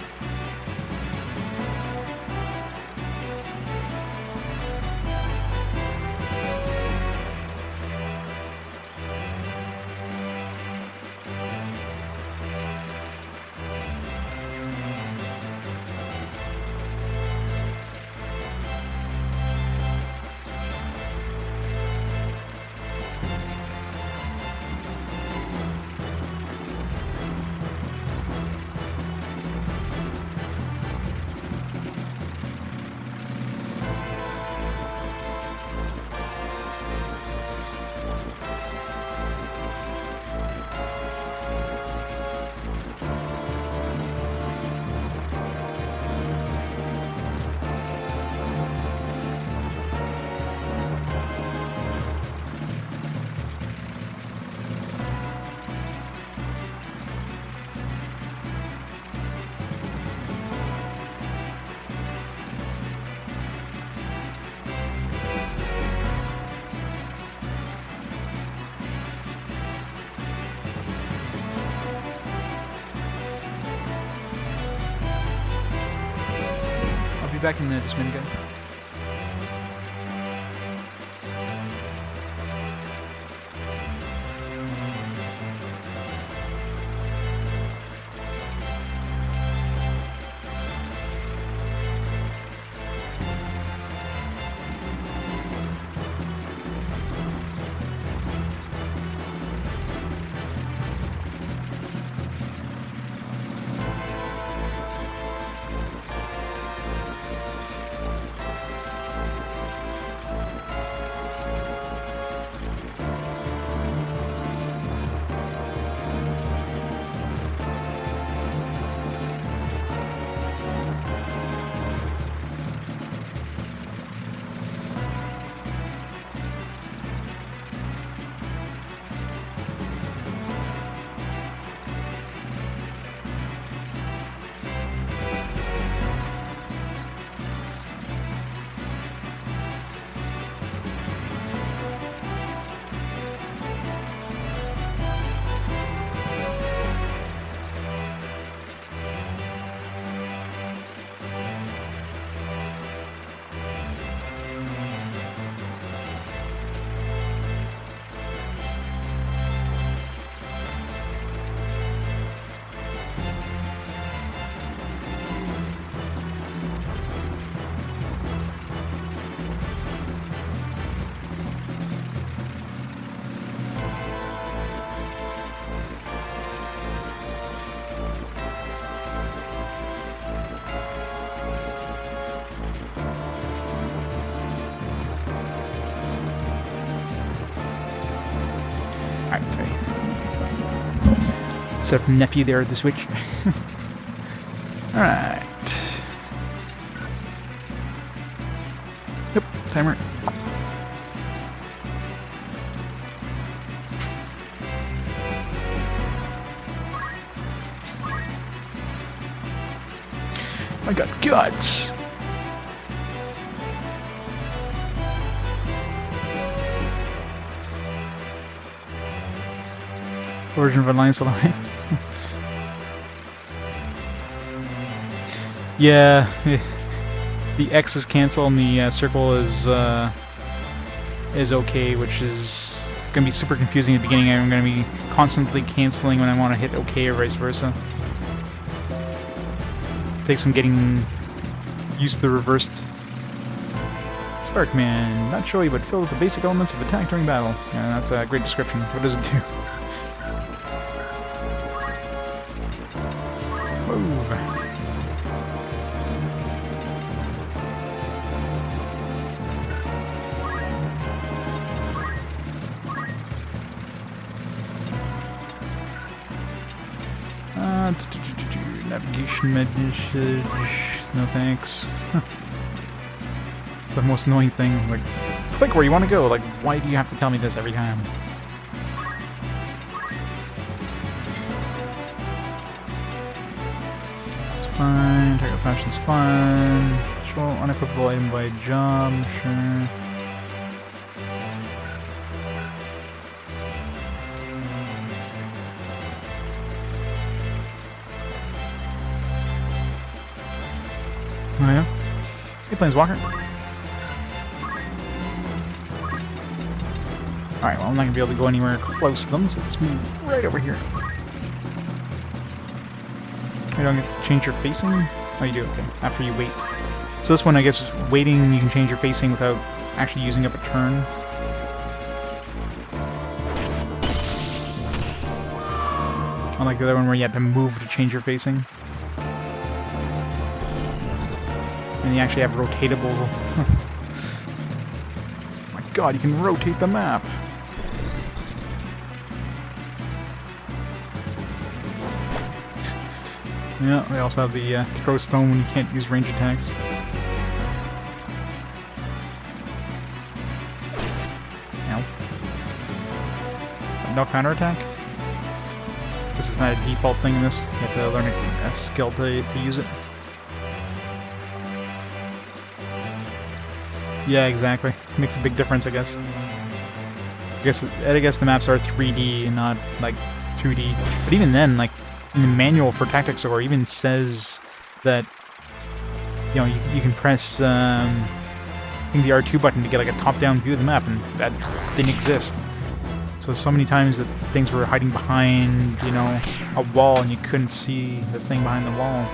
back in just a minute, guys. Alright, sorry. Set up nephew there at the switch. Alright. Yep, timer. I got guts! Version of Alliance Alive. Yeah, the X is cancel and the circle is okay, which is gonna be super confusing at the beginning. I'm gonna be constantly canceling when I want to hit OK or vice versa. Takes some getting used to the reversed. Sparkman, not showy but filled with the basic elements of attack during battle. Yeah, that's a great description. What does it do? Move. Navigation message. No thanks. It's the most annoying thing. Like, click where you want to go. Like, why do you have to tell me this every time? It's fine. Target fashion's fine. Control unequipable item by job. Sure. Oh yeah? Hey, Planeswalker. Alright, well I'm not going to be able to go anywhere close to them, so let's move right over here. You don't get to change your facing? Oh, you do, okay. After you wait. So this one, I guess, is waiting, you can change your facing without actually using up a turn. Unlike the other one where you had to move to change your facing. And you actually have rotatable... Oh my god, you can rotate the map! Yeah, we also have the throw stone when you can't use range attacks. Ow. No counterattack? This is not a default thing in this. You have to learn a skill to use it. Yeah, exactly. Makes a big difference, I guess. I guess the maps are 3D and not, like, 2D. But even then, like, in the manual for Tactics Or even says that you know, you can press I think the R2 button to get like a top-down view of the map, and that didn't exist. So many times that things were hiding behind, you know, a wall, and you couldn't see the thing behind the wall.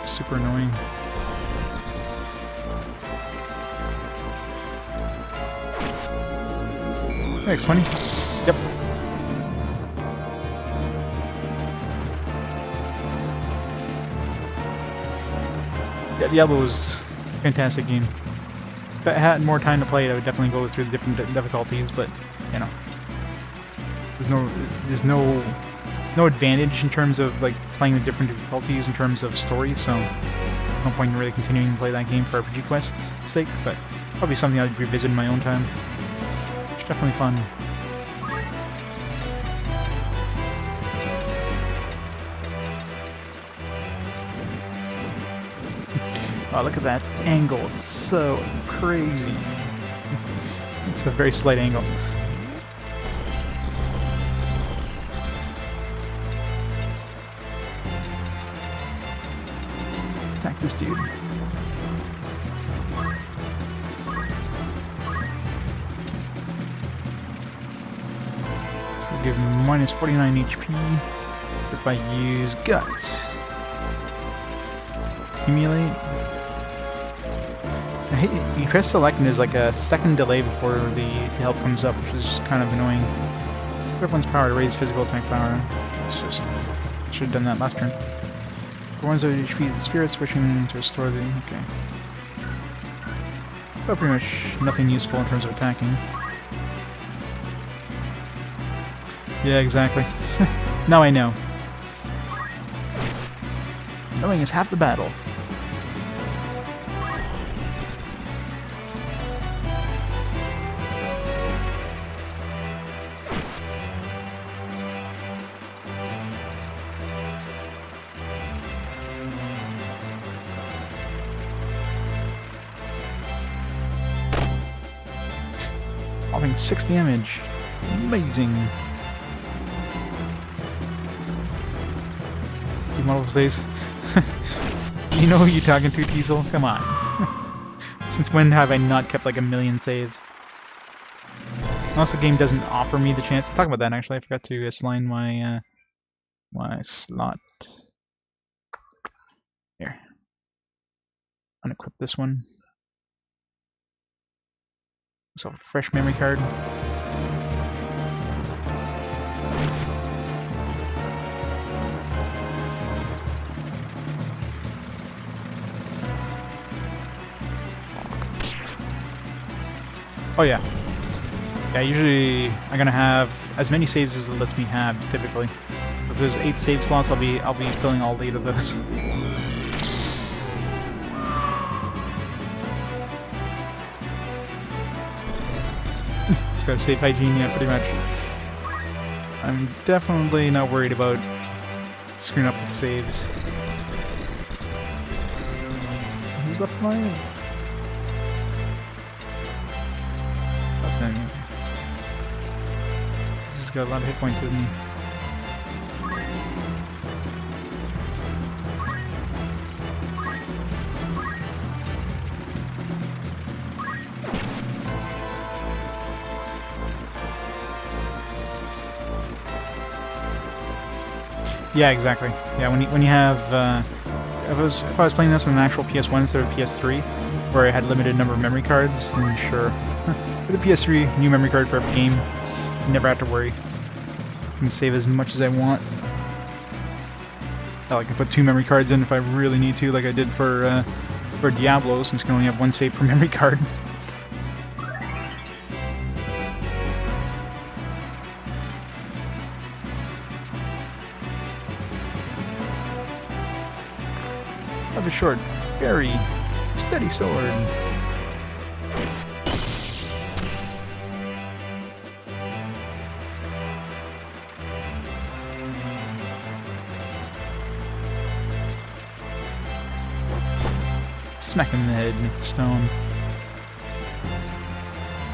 Super annoying. X20. Yep. Yeah, Diablo was a fantastic game. If I had more time to play it, I would definitely go through the different difficulties, but, you know, there's no advantage in terms of, like, playing the different difficulties in terms of story, so no point in really continuing to play that game for RPG Quest's sake, but probably something I'd revisit in my own time. It's definitely fun. Oh, look at that angle. It's so crazy. It's a very slight angle. Let's attack this dude. So we'll give him minus 49 HP if I use Guts. Accumulate. You press select and there's like a second delay before the help comes up, which is kind of annoying. Everyone's power to raise physical attack power. It's just... should have done that last turn. For one's HP, the spirit switching to restore the... okay. So pretty much nothing useful in terms of attacking. Yeah, exactly. Now I know. Knowing is half the battle. Having 6 damage. It's amazing. You multiple saves. You know who you're talking to, Teasel? Come on. Since when have I not kept like 1,000,000 saves? Unless the game doesn't offer me the chance to talk about that. Actually, I forgot to assign my my slot. Here. Unequip this one. So a fresh memory card. Oh yeah. Yeah, usually I'm gonna have as many saves as it lets me have typically. If there's 8 save slots, I'll be filling all 8 of those. Got save hygiene, yeah, pretty much. I'm definitely not worried about screwing up with saves. Who's left alive? That's him. He's just got a lot of hit points with me. Yeah, exactly. Yeah, when you have if I was playing this on an actual PS1 instead of PS3, where I had limited number of memory cards, then sure. With the PS3, new memory card for every game, you never have to worry. I can save as much as I want. Hell, I can put 2 memory cards in if I really need to, like I did for Diablo, since I can only have 1 save per memory card. Of a short, very steady sword. Smack him in the head with the stone.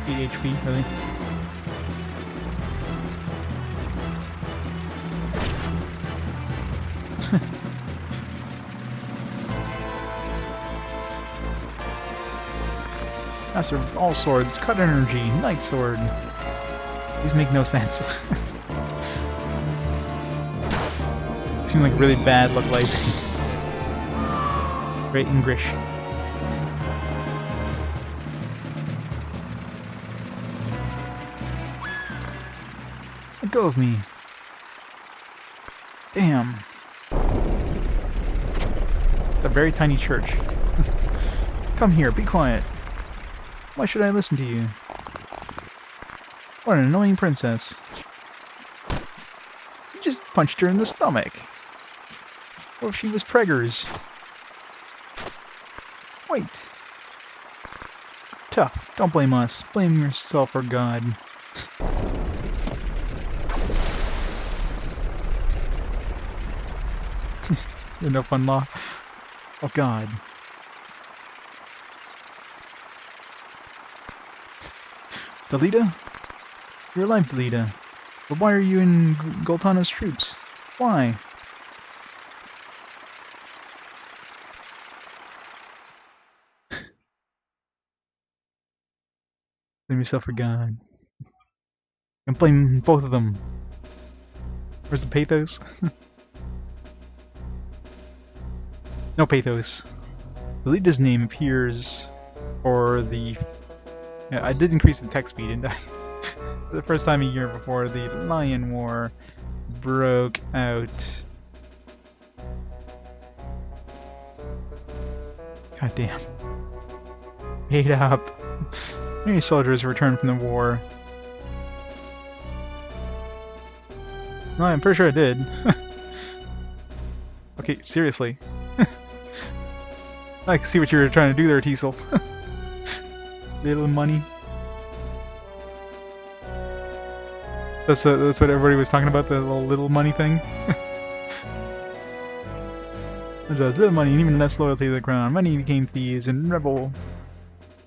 8 HP, really. Master of all swords, cut energy, night sword. These make no sense. Seem like really bad localizing. Very English. Let go of me. Damn. A very tiny church. Come here, be quiet. Why should I listen to you? What an annoying princess. You just punched her in the stomach. What if she was preggers? Wait. Tough. Don't blame us. Blame yourself or God. No fun law. Oh God. Delita? You're alive, Delita. But why are you in Goltana's troops? Why? Blame yourself for God. And blame both of them. Where's the pathos? No pathos. Delita's name appears for the... Yeah, I did increase the text speed, didn't I? For the first time a year before the Lion War broke out. God damn. Made up. Many soldiers returned from the war. No, I'm pretty sure I did. Okay, seriously. I can see what you were trying to do there, Teasel. Little money. That's what everybody was talking about, the little money thing. There's little money and even less loyalty to the crown. Many became thieves and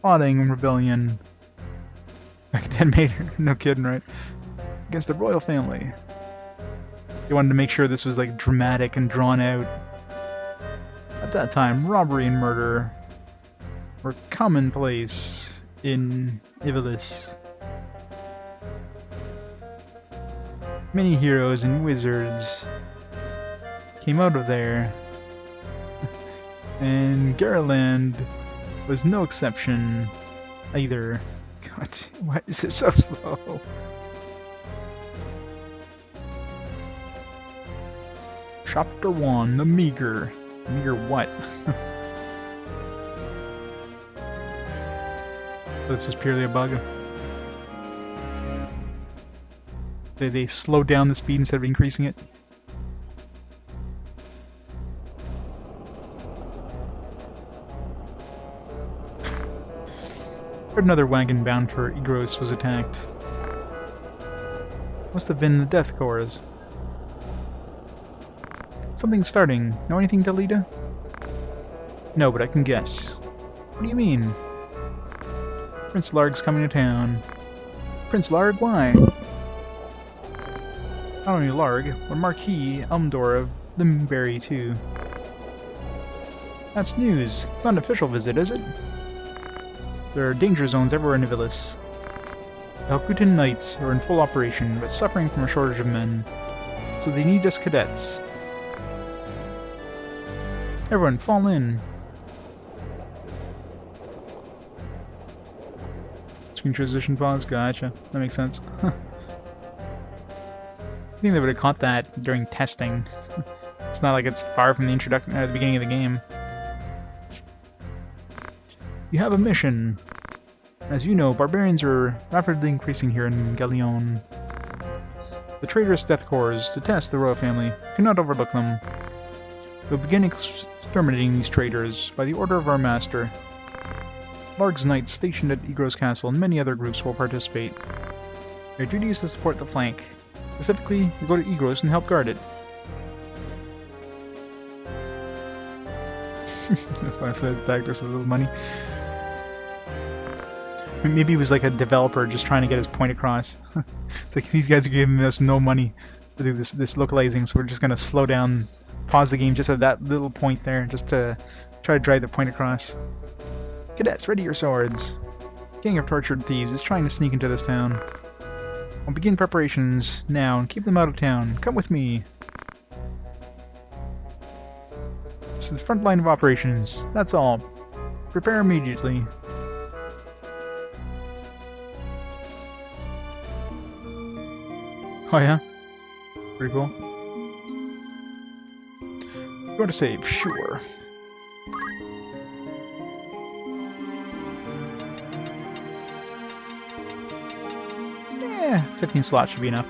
plotting rebellion. Like 10 made no kidding, right? Against the royal family. They wanted to make sure this was like dramatic and drawn out. At that time, robbery and murder were commonplace in Ivalice. Many heroes and wizards came out of there, and Garland was no exception either. God, why is it so slow? Chapter 1, the meager. Meager what? That's just purely a bug. They slow down the speed instead of increasing it. Heard another wagon bound for Igros was attacked. Must have been the Death Corps. Something's starting. Know anything, Delita? No, but I can guess. What do you mean? Prince Larg's coming to town. Prince Larg? Why? Not only Larg, but Marquis Elmdor of Limberry, too. That's news. It's not an official visit, is it? There are danger zones everywhere in Ivalice. The Halkutan Knights are in full operation, but suffering from a shortage of men. So they need us cadets. Everyone, fall in! Screen transition pause? Gotcha. That makes sense. I think they would have caught that during testing. It's not like it's far from the introduction at the beginning of the game. You have a mission. As you know, barbarians are rapidly increasing here in Galleon. The traitorous Death Corps detest the royal family. You cannot overlook them. We'll begin exterminating these traitors by the order of our master. Larg's knights stationed at Igros Castle and many other groups will participate. Your duty is to support the flank. Specifically, you go to Igros and help guard it. If I said attack us a little money. Maybe he was like a developer just trying to get his point across. It's like these guys are giving us no money to do this localizing, so we're just gonna slow down, pause the game just at that little point there, just to try to drive the point across. Cadets, ready your swords. Gang of tortured thieves is trying to sneak into this town. I'll begin preparations now and keep them out of town. Come with me. This is the front line of operations. That's all. Prepare immediately. Oh yeah? Pretty cool. Going to save, sure. Yeah, 15 slots should be enough.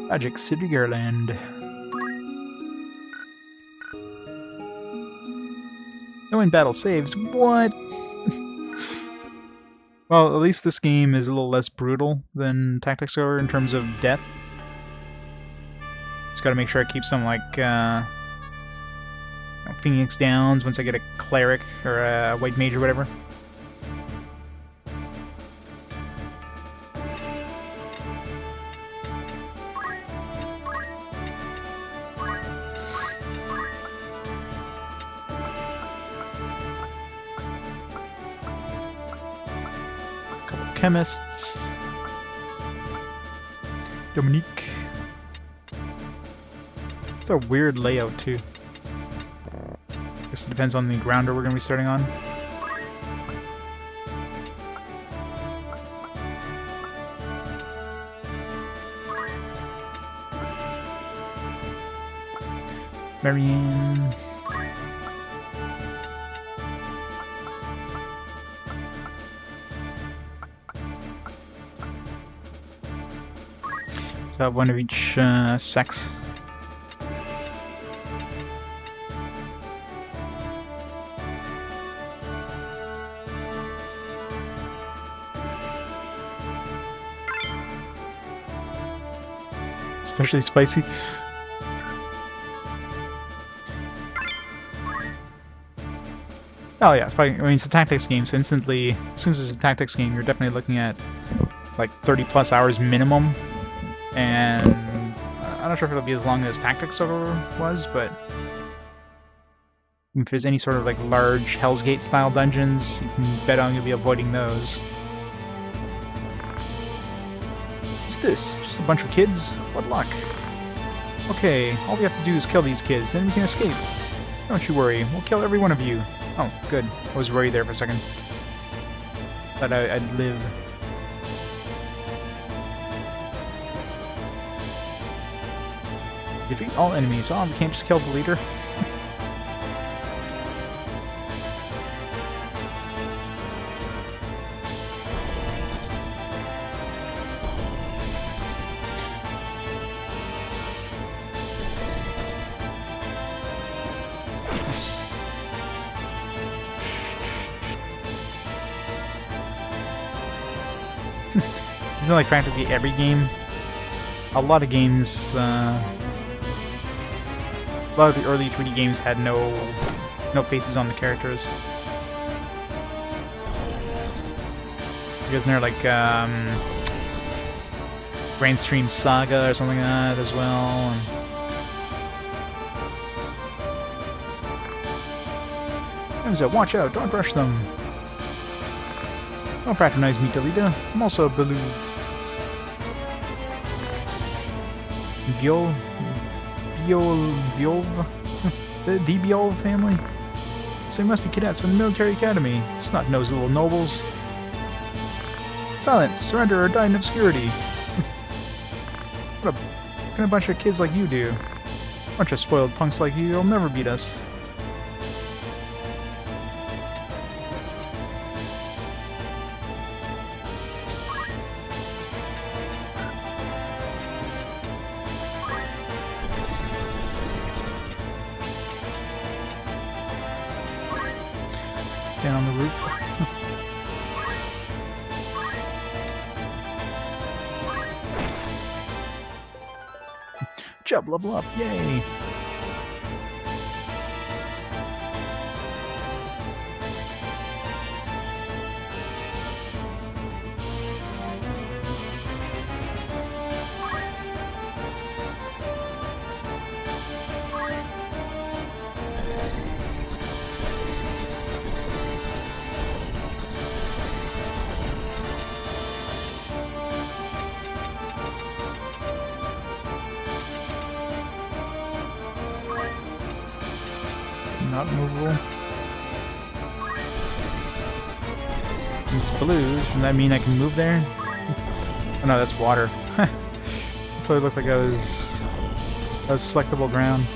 Magic City Garland. No in battle saves. What? Well, at least this game is a little less brutal than Tactics Ogre in terms of death. Just gotta make sure I keep some, like, Phoenix Downs once I get a Cleric or a White Mage or whatever. Chemists. Dominique. It's a weird layout too. Guess it depends on the grounder we're going to be starting on. Marianne. So I have one of each sex. Especially spicy. Oh yeah, it's probably, I mean, it's a tactics game, so instantly, as soon as it's a tactics game, you're definitely looking at like 30 plus hours minimum. And I'm not sure if it'll be as long as Tactics Ogre was, but if there's any sort of like large Hell's Gate style dungeons, you can bet on you'll be avoiding those. What's this? Just a bunch of kids? What luck. Okay, all we have to do is kill these kids, then we can escape. Don't you worry, we'll kill every one of you. Oh, good. I was worried there for a second. Thought I'd live. Defeat all enemies. Oh, we can't just kill the leader. Isn't it like practically every game? A lot of games, a lot of the early 3D games had no faces on the characters. Isn't there like Grand Stream Saga or something like that as well? And... watch out! Don't rush them. Don't patronize me, Delita. I'm also a Beoulve. Beoulve? The Beoulve family? So they must be cadets from the military academy. Snot-nosed little nobles. Silence! Surrender or die in obscurity! What kind of bunch of kids like you do? Bunch of spoiled punks like you, you'll never beat us. Stand on the roof. Job level up, yay! not movable. It's blue. Doesn't that mean I can move there? Oh no, that's water. It totally looked like I was selectable ground.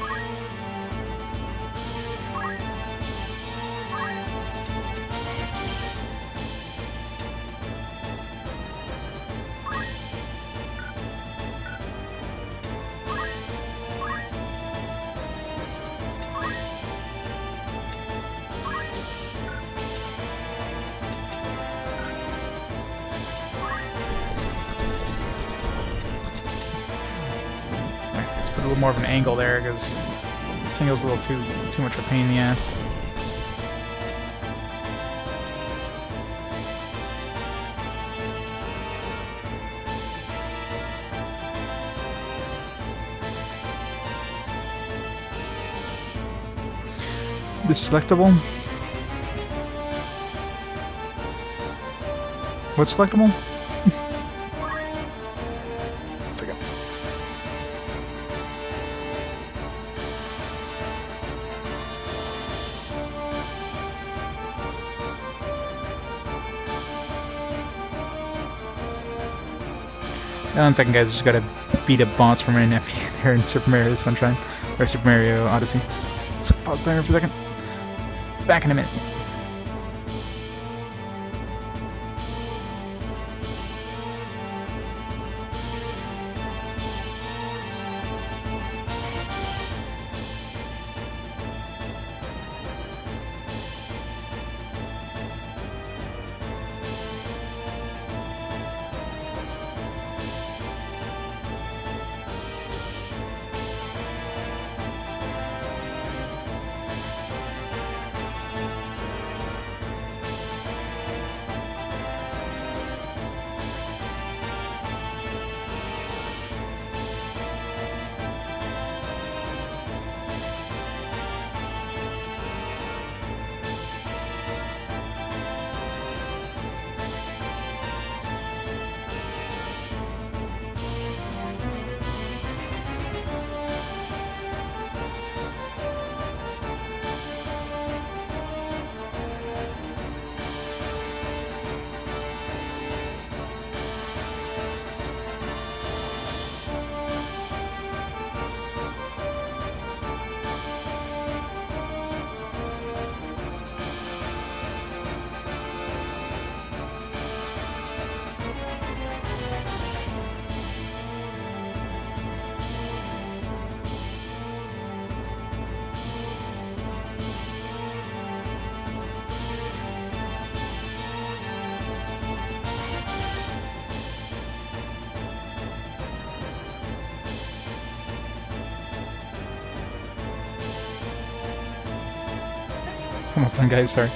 Put a little more of an angle there because this angle's a little too much of a pain in the ass. This is selectable. What's selectable? It's okay. One second, guys. Just gotta beat a boss for my nephew there in Super Mario Sunshine or Super Mario Odyssey. Let's pause there for a second. Back in a minute. Almost done, guys, sorry.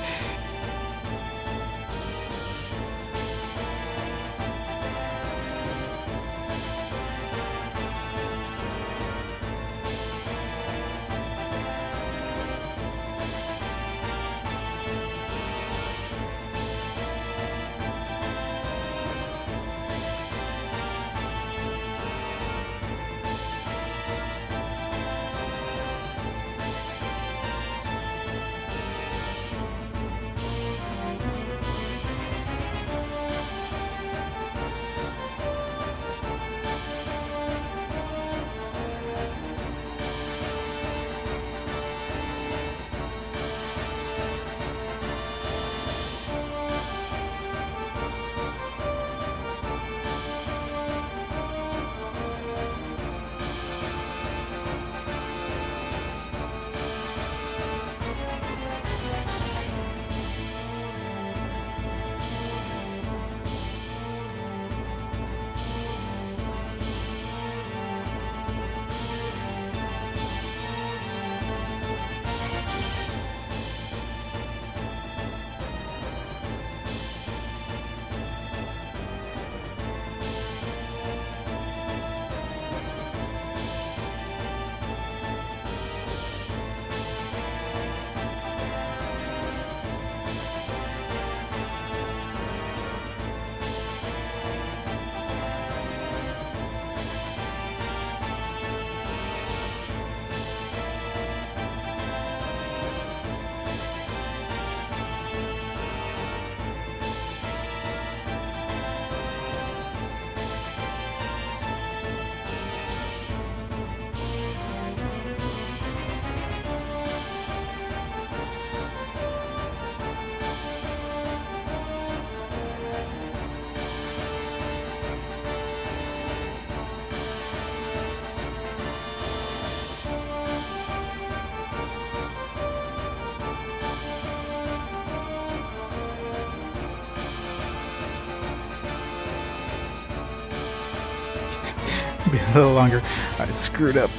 be a little longer. I screwed up.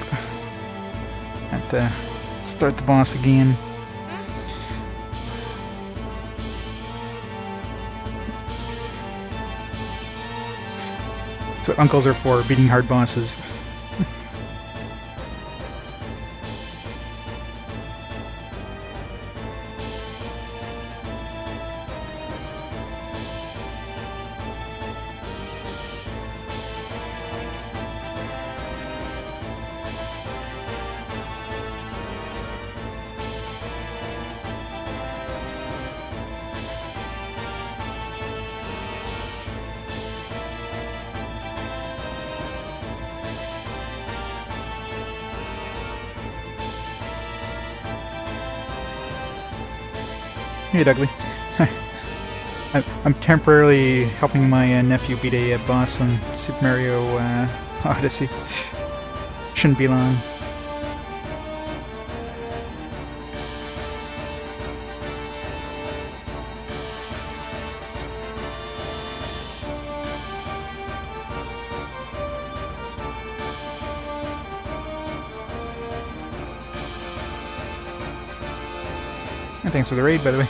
Have to start the boss again. That's what uncles are for, beating hard bosses. Hey, Dougley. I'm temporarily helping my nephew beat a boss on Super Mario Odyssey. Shouldn't be long. And thanks for the raid, by the way.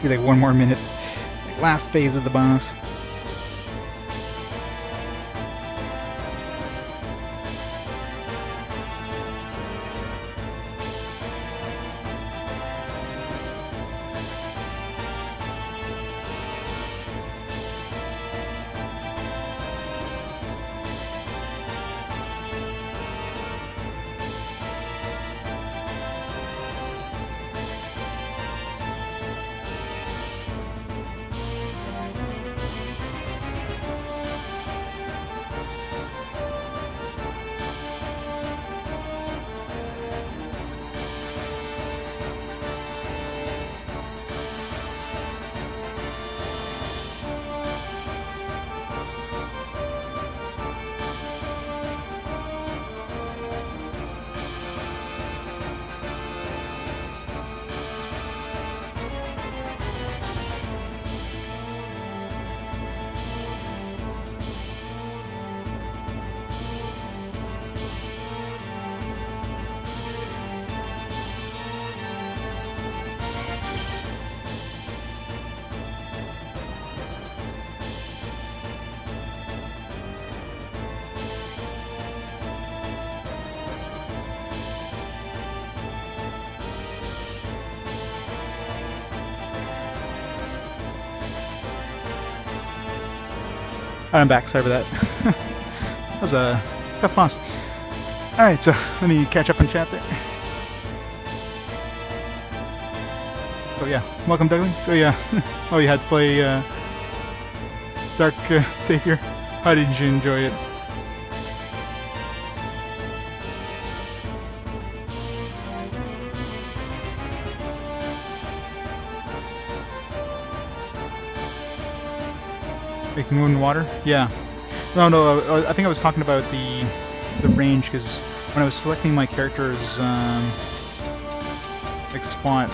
Be like one more minute. Like last phase of the boss. I'm back, sorry for that. That was a tough boss. Alright, so let me catch up in chat there. Oh yeah, welcome Dougley. So yeah, oh you had to play Dark Savior, how did you enjoy it? Like moon water? Yeah. No, I think I was talking about the range, because when I was selecting my character's like spot,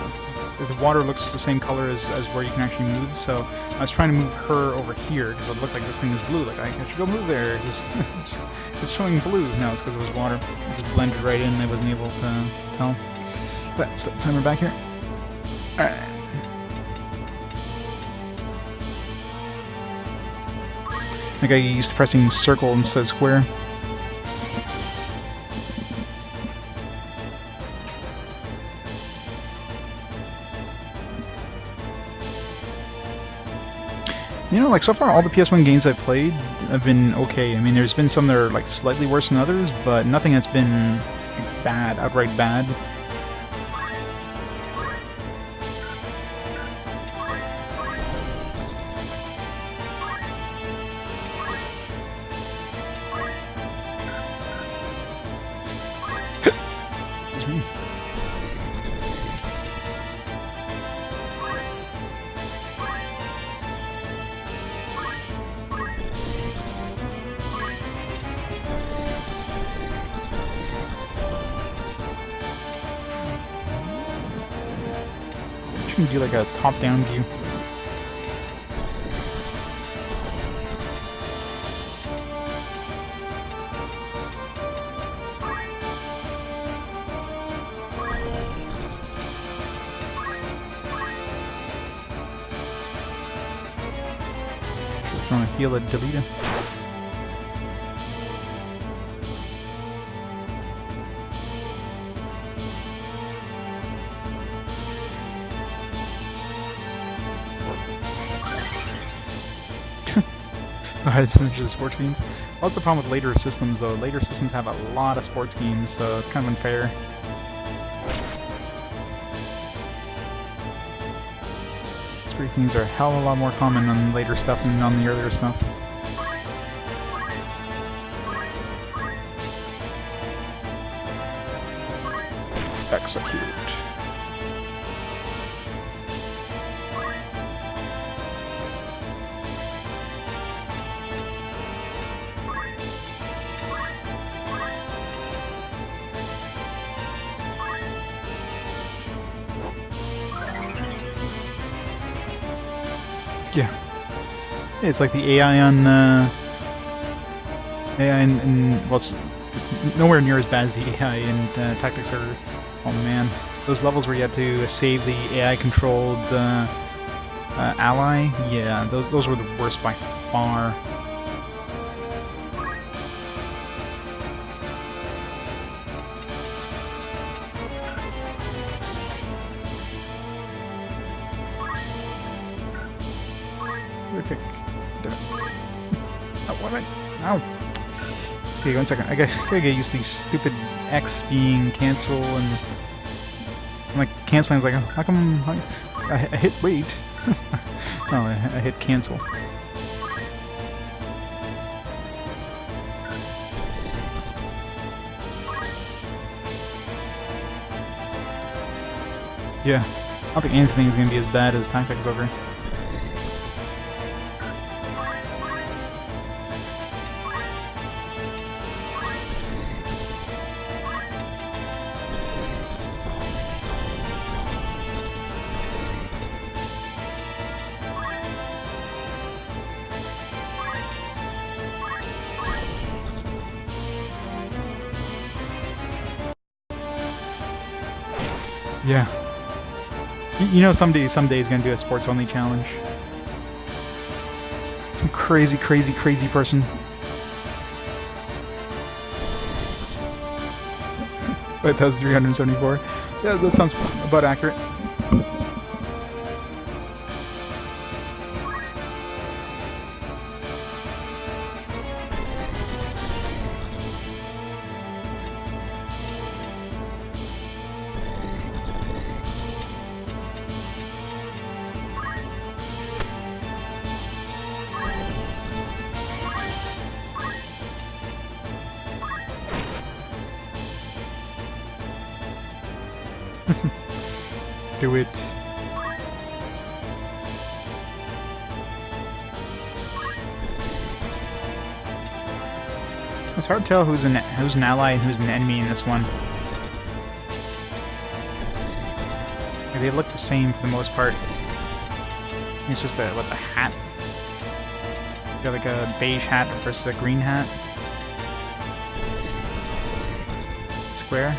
the water looks the same color as where you can actually move, so I was trying to move her over here, because it looked like this thing is blue, like I should go move there, because it's showing blue. No, it's because it was water. It just blended right in, I wasn't able to tell. But, so timer back here. Alright. I got used to pressing circle instead of square. You know, like, so far all the PS1 games I've played have been okay. I mean, there's been some that are, like, slightly worse than others, but nothing that's been like, bad, outright bad. Excuse me. You can do like a top-down view. Trying to heal a Delita. High percentage of sports games. What's the problem with later systems, though? Later systems have a lot of sports games, so it's kind of unfair. Street games are a hell of a lot more common on later stuff than on the earlier stuff. Execute. Yeah. It's like the AI on AI and well, it's nowhere near as bad as the AI in Tactics are. Oh man, those levels where you had to save the AI controlled ally. Yeah, those were the worst by far. Okay. Oh, what am I? Ow. Okay, 1 second. I gotta get used to these stupid X being cancel, and I'm like canceling. It's like, how come I hit wait? No, I hit cancel. Yeah, I don't think anything is gonna be as bad as Tactics over. Yeah. You know, someday is gonna do a sports only challenge. Some crazy person. Wait, that was 374. Yeah, that sounds about accurate. Do it. It's hard to tell who's an ally and who's an enemy in this one. Like, they look the same for the most part. It's just the hat. You got like a beige hat versus a green hat. Square.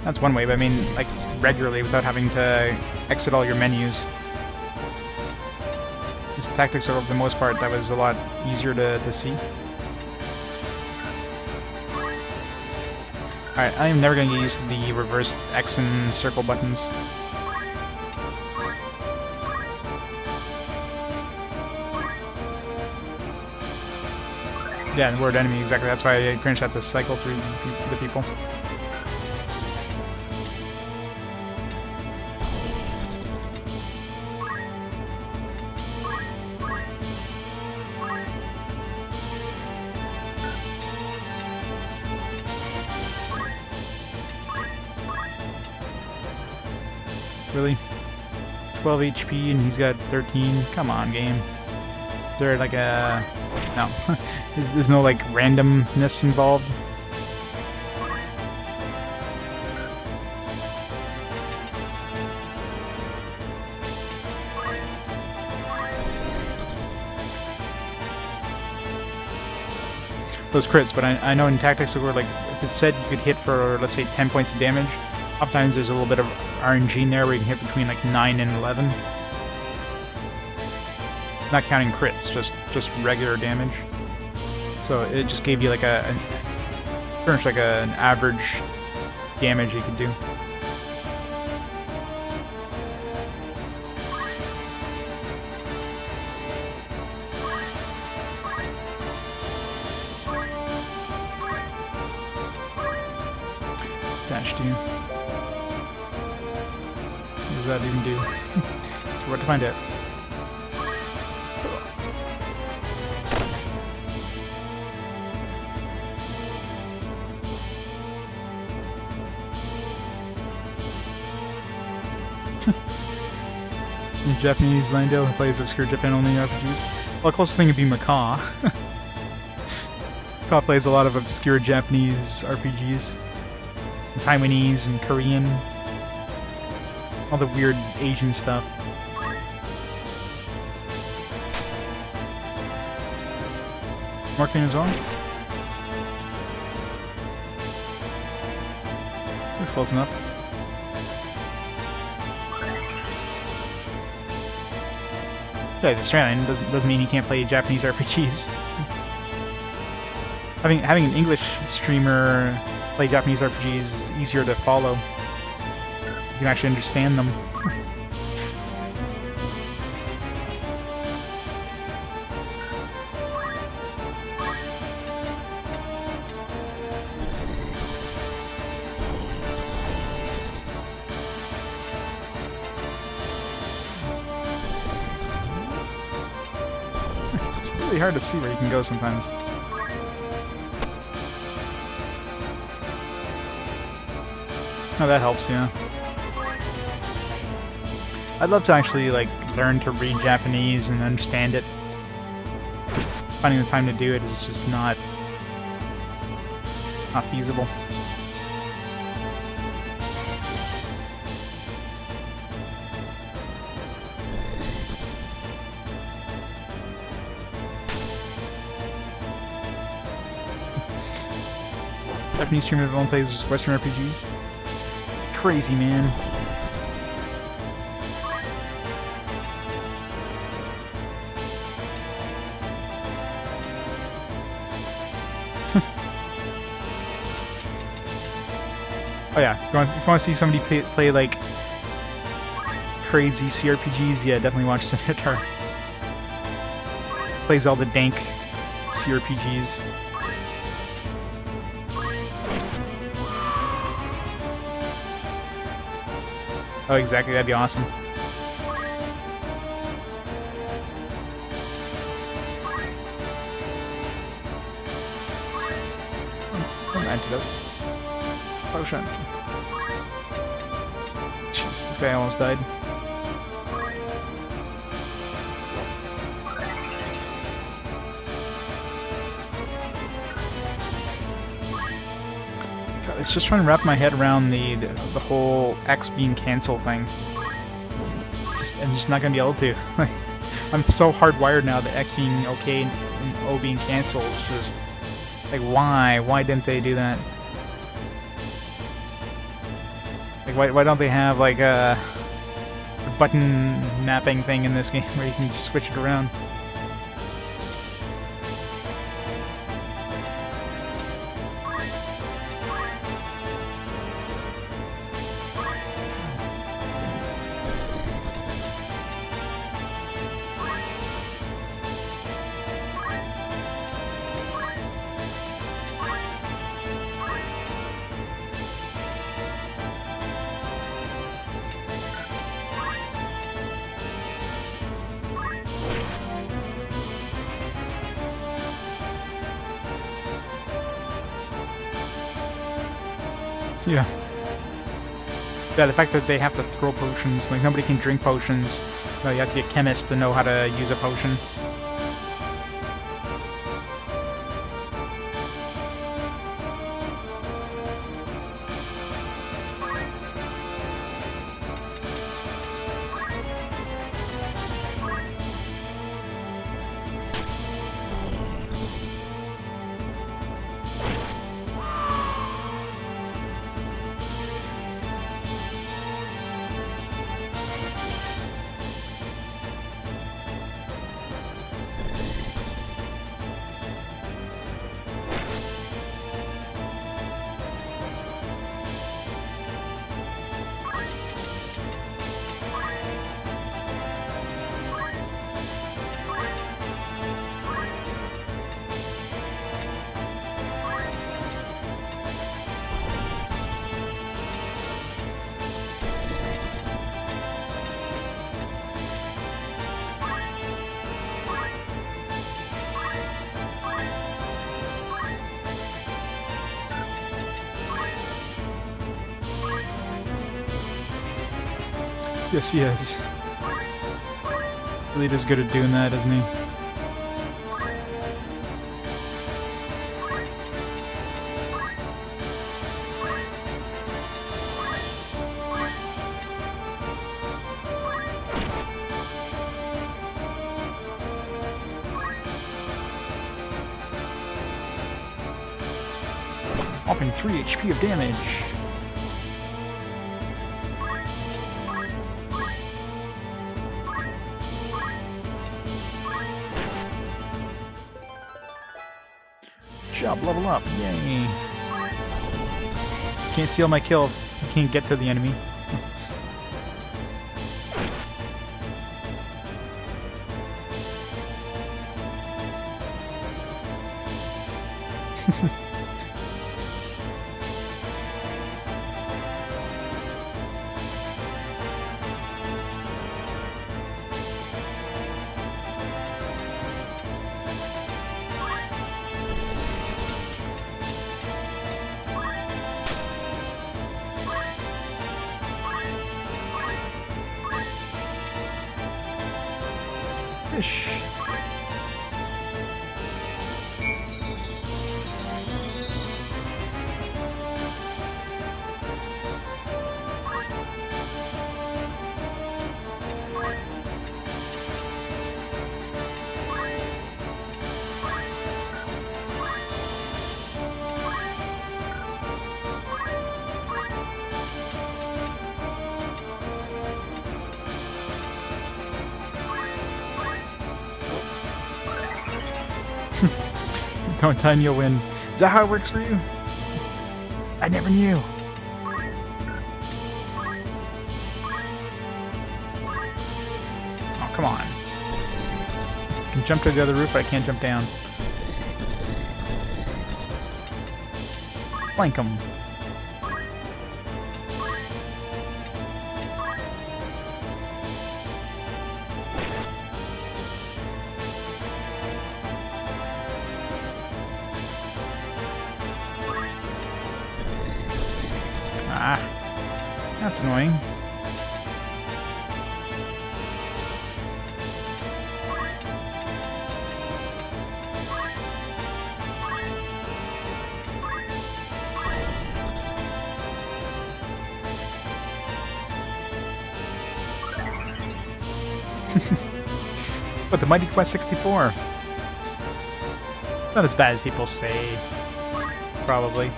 That's one way, but I mean, like, regularly without having to exit all your menus. This tactics are, for the most part, that was a lot easier to see. Alright, I am never going to get used to the reverse X and circle buttons. Yeah, the word enemy, exactly. That's why I pretty much have to cycle through the people. Really? 12 HP and he's got 13? Come on, game. Is there like a... No. There's no like randomness involved? Those crits, but I know in tactics where like if it said you could hit for, let's say, 10 points of damage, oftentimes there's a little bit of RNG in there where you can hit between like 9 and 11. Not counting crits, just regular damage. So it just gave you like pretty much like an average damage you could do. Stash do. What does that even do? So where to find it? Japanese Landale who plays obscure Japan-only RPGs. Well, the closest thing would be Macaw. Macaw plays a lot of obscure Japanese RPGs. And Taiwanese and Korean. All the weird Asian stuff. Marketing as well? That's close enough. Yeah, he's Australian doesn't mean he can't play Japanese RPGs. Having an English streamer play Japanese RPGs is easier to follow. You can actually understand them. It's really hard to see where you can go sometimes. Oh, that helps, yeah. I'd love to actually, like, learn to read Japanese and understand it. Just finding the time to do it is just not feasible. Japanese streamer that only plays Western RPGs. Crazy, man. Oh yeah, if you want to see somebody play like crazy CRPGs, yeah, definitely watch Zodiac. Plays all the dank CRPGs. Oh, exactly, that'd be awesome. antidote. Potion. Jeez, this guy almost died. God, it's just trying to wrap my head around the whole X being cancel thing. I'm just not gonna be able to. I'm so hardwired now that X being okay and O being cancelled. It's just like, why? Why didn't they do that? Like, why don't they have like a button mapping thing in this game where you can just switch it around? Yeah. Yeah, the fact that they have to throw potions, like nobody can drink potions. No, you have to get chemists to know how to use a potion. Yes, he is. Really is good at doing that, isn't he? Whopping 3 HP of damage. Job level up, yay! Can't steal my kill if you can't get to the enemy. Fish. Don't tell me you'll win. Is that how it works for you? I never knew. Oh, come on. I can jump to the other roof, but I can't jump down. Flank him. Ah, that's annoying. But the Mighty Quest 64. Not as bad as people say, probably.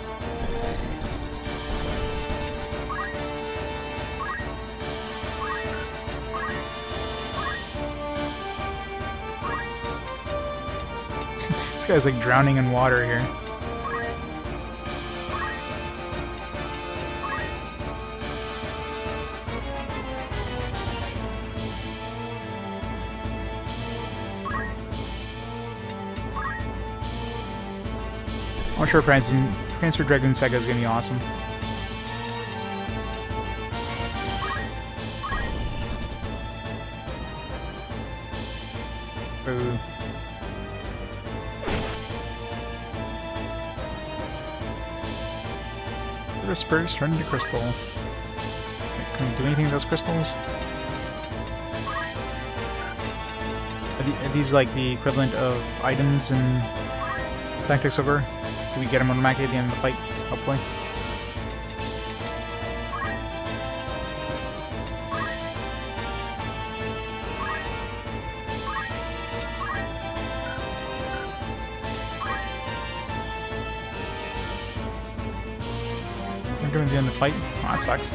This guy's like drowning in water here. I'm sure Transfer Dragoon Saga is gonna be awesome. Ooh. Spurs turn into crystal. Okay, can we do anything with those crystals? Are these like the equivalent of items in Tactics Ogre? Do we get them automatically at the end of the fight, hopefully? We're doing the end of the fight? Oh, that sucks.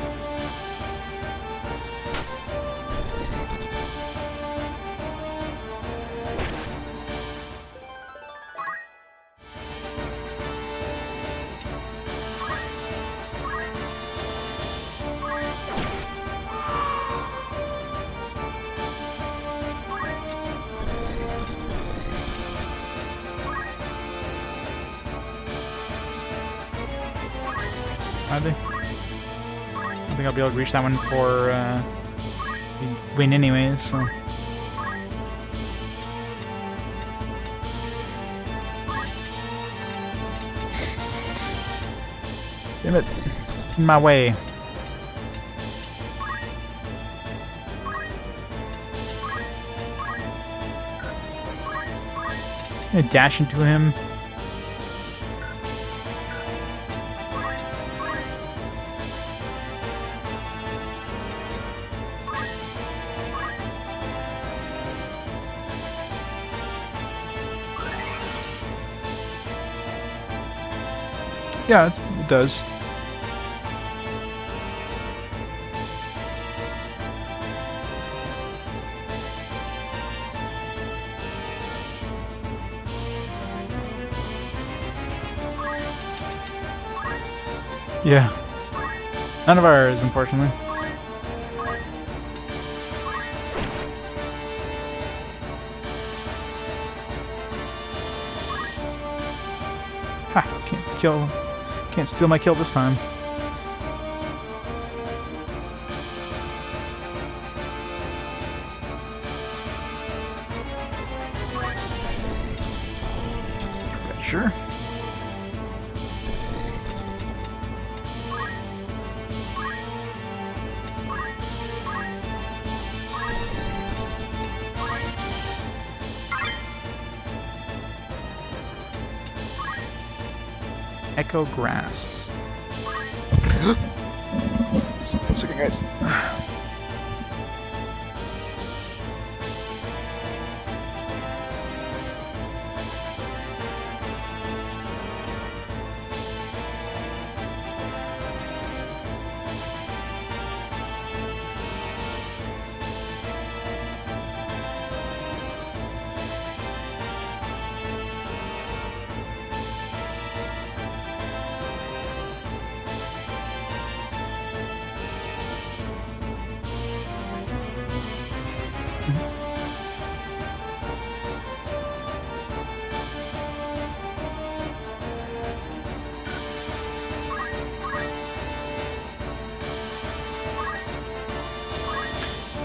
I don't think I'll be able to reach that one for win anyways, so. Damn it. In my way. I'm gonna dash into him. Yeah, it does. Yeah. None of ours, unfortunately. Ha! Can't kill. Can't steal my kill this time. Sure. Echo Grass. One second, guys.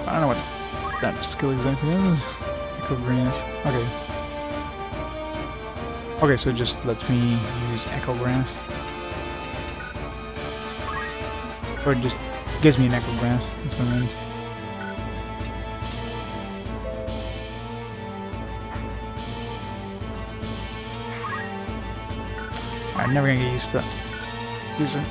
I don't know what that skill exactly is. Echo Grass. Okay. Okay, so it just lets me use Echo Grass. Or it just gives me an echo grass. That's what I meant. I'm never gonna get used to using.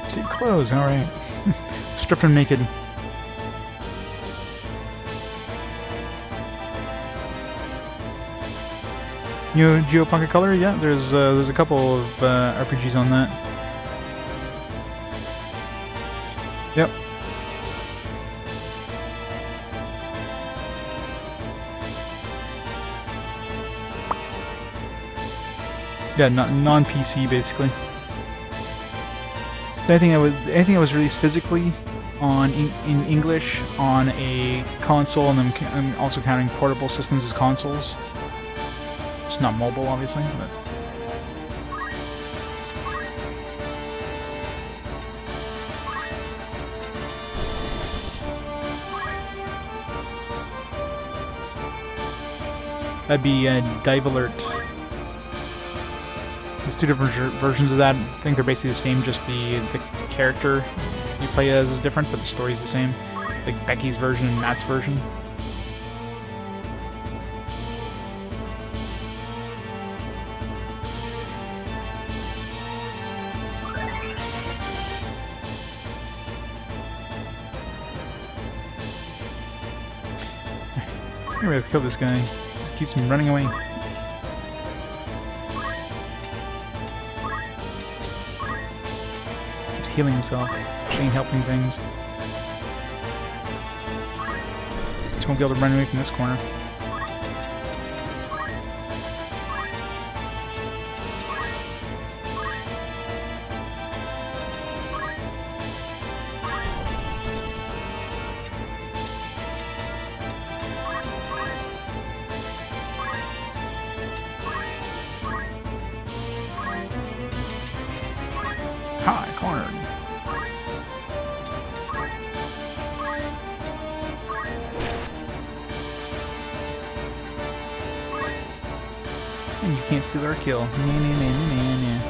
See clothes, alright. Stripped him naked. You know Geopocket Color? Yeah, there's a couple of RPGs on that. Yep. Yeah, non-PC basically. Anything that was released physically on in English on a console, and I'm also counting portable systems as consoles. It's not mobile, obviously, but. That'd be Dive Alert. There's two different versions of that. I think they're basically the same, just the character you play as is different, but the story's the same. It's like Becky's version and Matt's version. Anyway, let's kill this guy. Just keeps him running away. Keeps healing himself. Actually helping things. Just won't be able to run away from this corner. Ha! Cornered. And you can't steal our kill. Nah, nah, nah, nah, nah.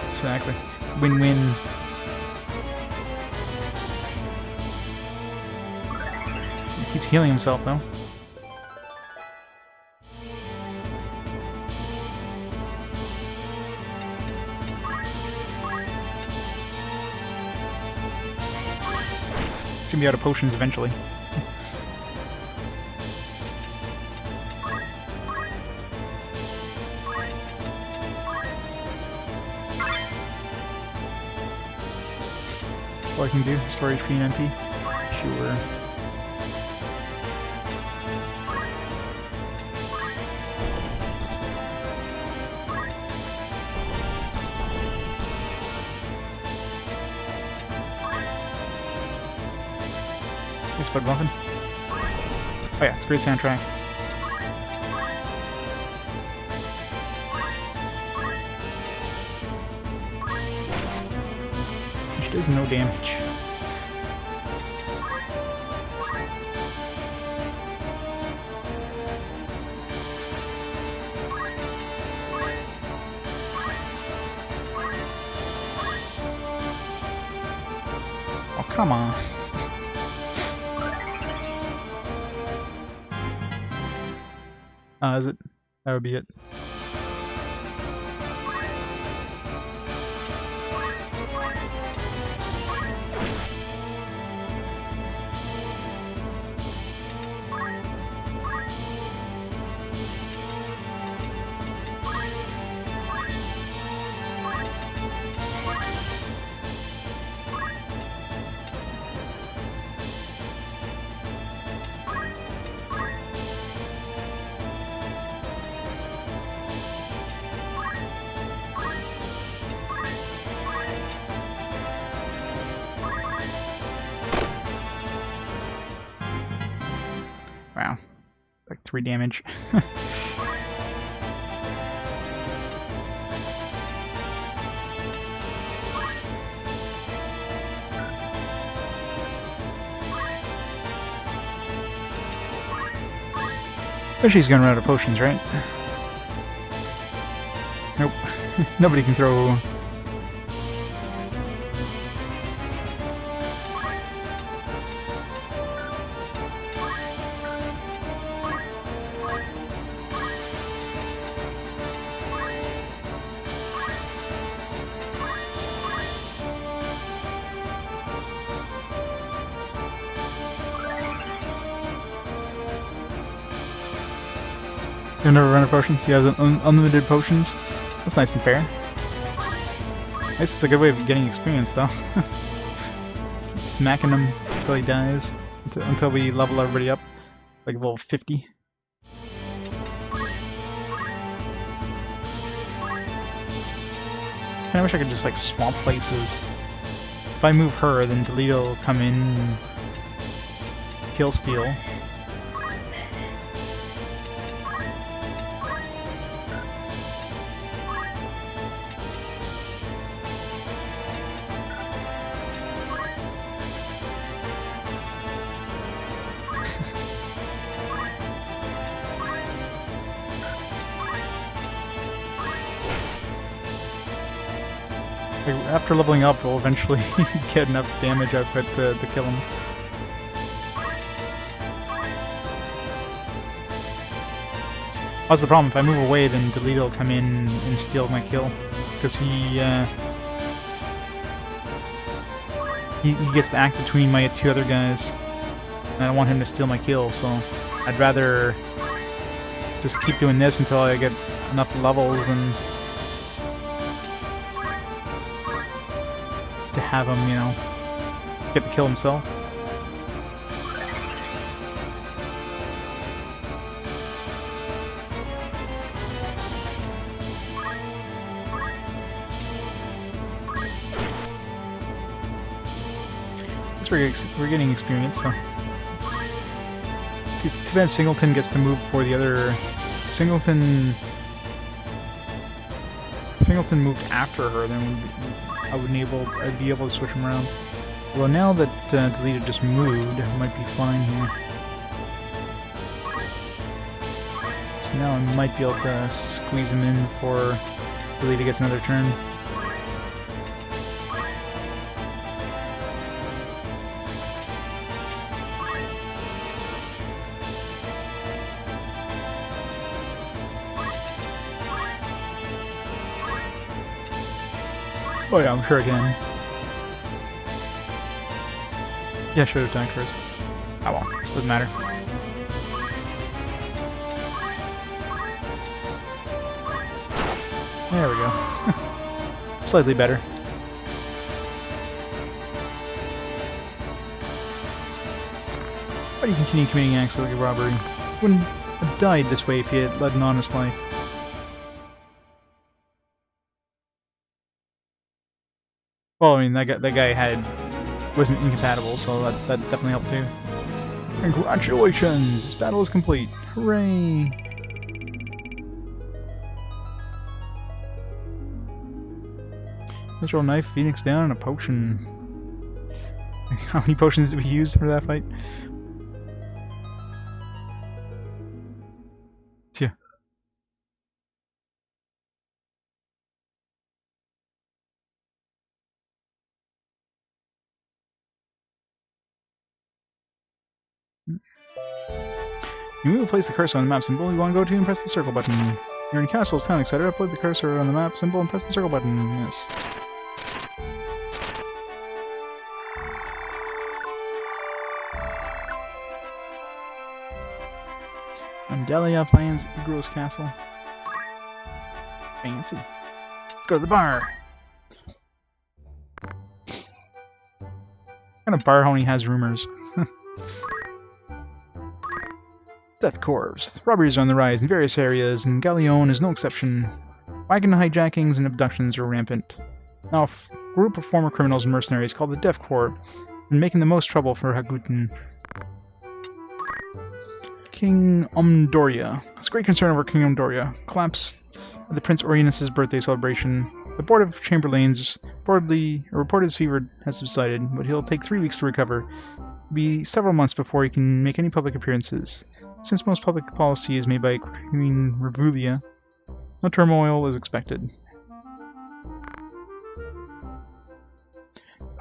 Exactly. Win-win. He keeps healing himself, though. He's gonna be out of potions eventually. What I can do? Restore HP and MP? Sure. Thanks, Bud Muffin. Oh yeah, it's a great soundtrack. Which does no damage. Oh, come on. Is it? That would be it. Wow. Like 3 damage. Especially he's gonna run out of potions, right? Nope. Nobody can throw... You'll never run out of potions? He has unlimited potions? That's nice and fair. This is a good way of getting experience, though. Smacking him until he dies. Until we level everybody up. Like level 50. I wish I could just, like, swap places. If I move her, then Delita will come in and kill steal. After leveling up, we'll eventually get enough damage output to kill him. That's the problem. If I move away, then Delita will come in and steal my kill. Because he gets to act between my two other guys. And I don't want him to steal my kill, so I'd rather just keep doing this until I get enough levels than to have him, you know, get the kill himself. We're getting experience, so. See, it's too bad Singleton gets to move before the other. Singleton moved after her, then I'd be able to switch him around. Although now that Delita just moved, it might be fine here. So now I might be able to squeeze him in before Delita gets another turn. Oh yeah, I'm sure I can. Yeah, I should have done it first. Oh well, doesn't matter. There we go. Slightly better. Why do you continue committing acts like a robbery? Wouldn't have died this way if he had led an honest life. Well, I mean, that guy wasn't incompatible, so that definitely helped too. Congratulations! This battle is complete. Hooray! Mithril knife, Phoenix down, and a potion. How many potions did we use for that fight? Yeah. You will place the cursor on the map symbol you want to go to and press the circle button. You're in Castle's Town Exciter, upload the cursor on the map symbol and press the circle button. Yes. Delia plans Eagle's Castle. Fancy. Let's go to the bar! What kind of bar only has rumors? Death Corps. Robberies are on the rise in various areas, and Galleon is no exception. Wagon hijackings and abductions are rampant. Now, a group of former criminals and mercenaries called the Death Corps have been making the most trouble for Haguten. King Umdoria. It's great concern over King Umdoria. Collapsed at the Prince Orianus' birthday celebration. The Board of Chamberlains reported his fever has subsided, but he'll take 3 weeks to recover. It'll be several months before he can make any public appearances. Since most public policy is made by Queen Revulia, no turmoil is expected.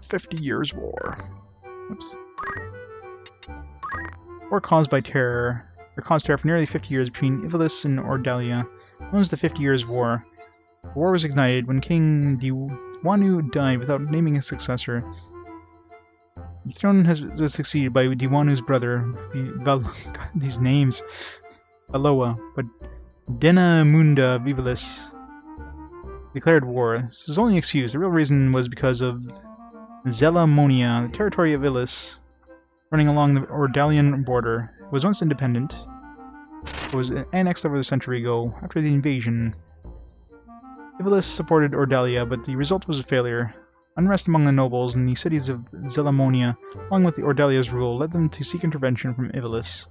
50 Years' War. Oops. War caused terror for nearly 50 years between Ivalice and Ordalia, known as the 50 Years' War. The war was ignited when King Diwanu died without naming his successor. The throne was succeeded by Diwanu's brother, these names, Aloa, but Denamunda of Ivalice declared war. This is only an excuse. The real reason was because of Zelamonia, the territory of Ivalice, running along the Ordalian border. It was once independent. It was annexed over a century ago, after the invasion. Ivalice supported Ordalia, but the result was a failure. Unrest among the nobles in the cities of Zelamonia, along with the Ordalia's rule, led them to seek intervention from Ivalice.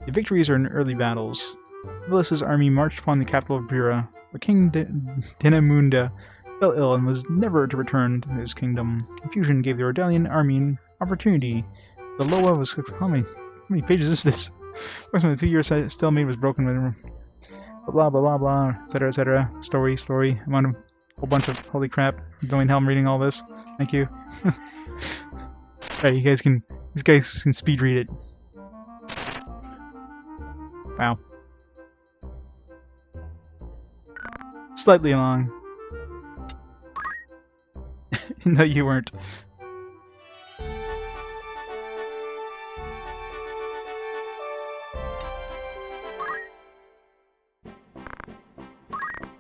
The victories are in early battles. Ivalice's army marched upon the capital of Vira, but King Denamunda fell ill and was never to return to his kingdom. Confusion gave the Ordalian army an opportunity. The Loa was... How many pages is this? Approximately 2 years stalemate was broken with... Blah blah blah blah, etc. etc. Story. I'm on a whole bunch of holy crap. Knowing how I'm reading all this. Thank you. Alright, these guys can speed read it. Wow. Slightly long. No, you weren't.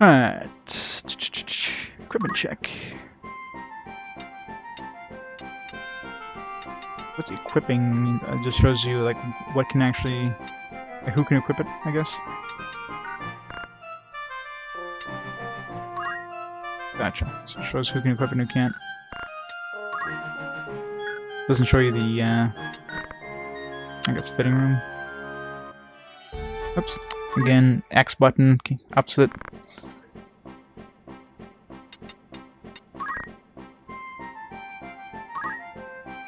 Alright. Equipment check. What's equipping? It just shows you like what can actually, like, who can equip it, I guess. Gotcha. So it shows who can equip it and who can't. Doesn't show you the I guess fitting room. Oops. Again, X button ups it.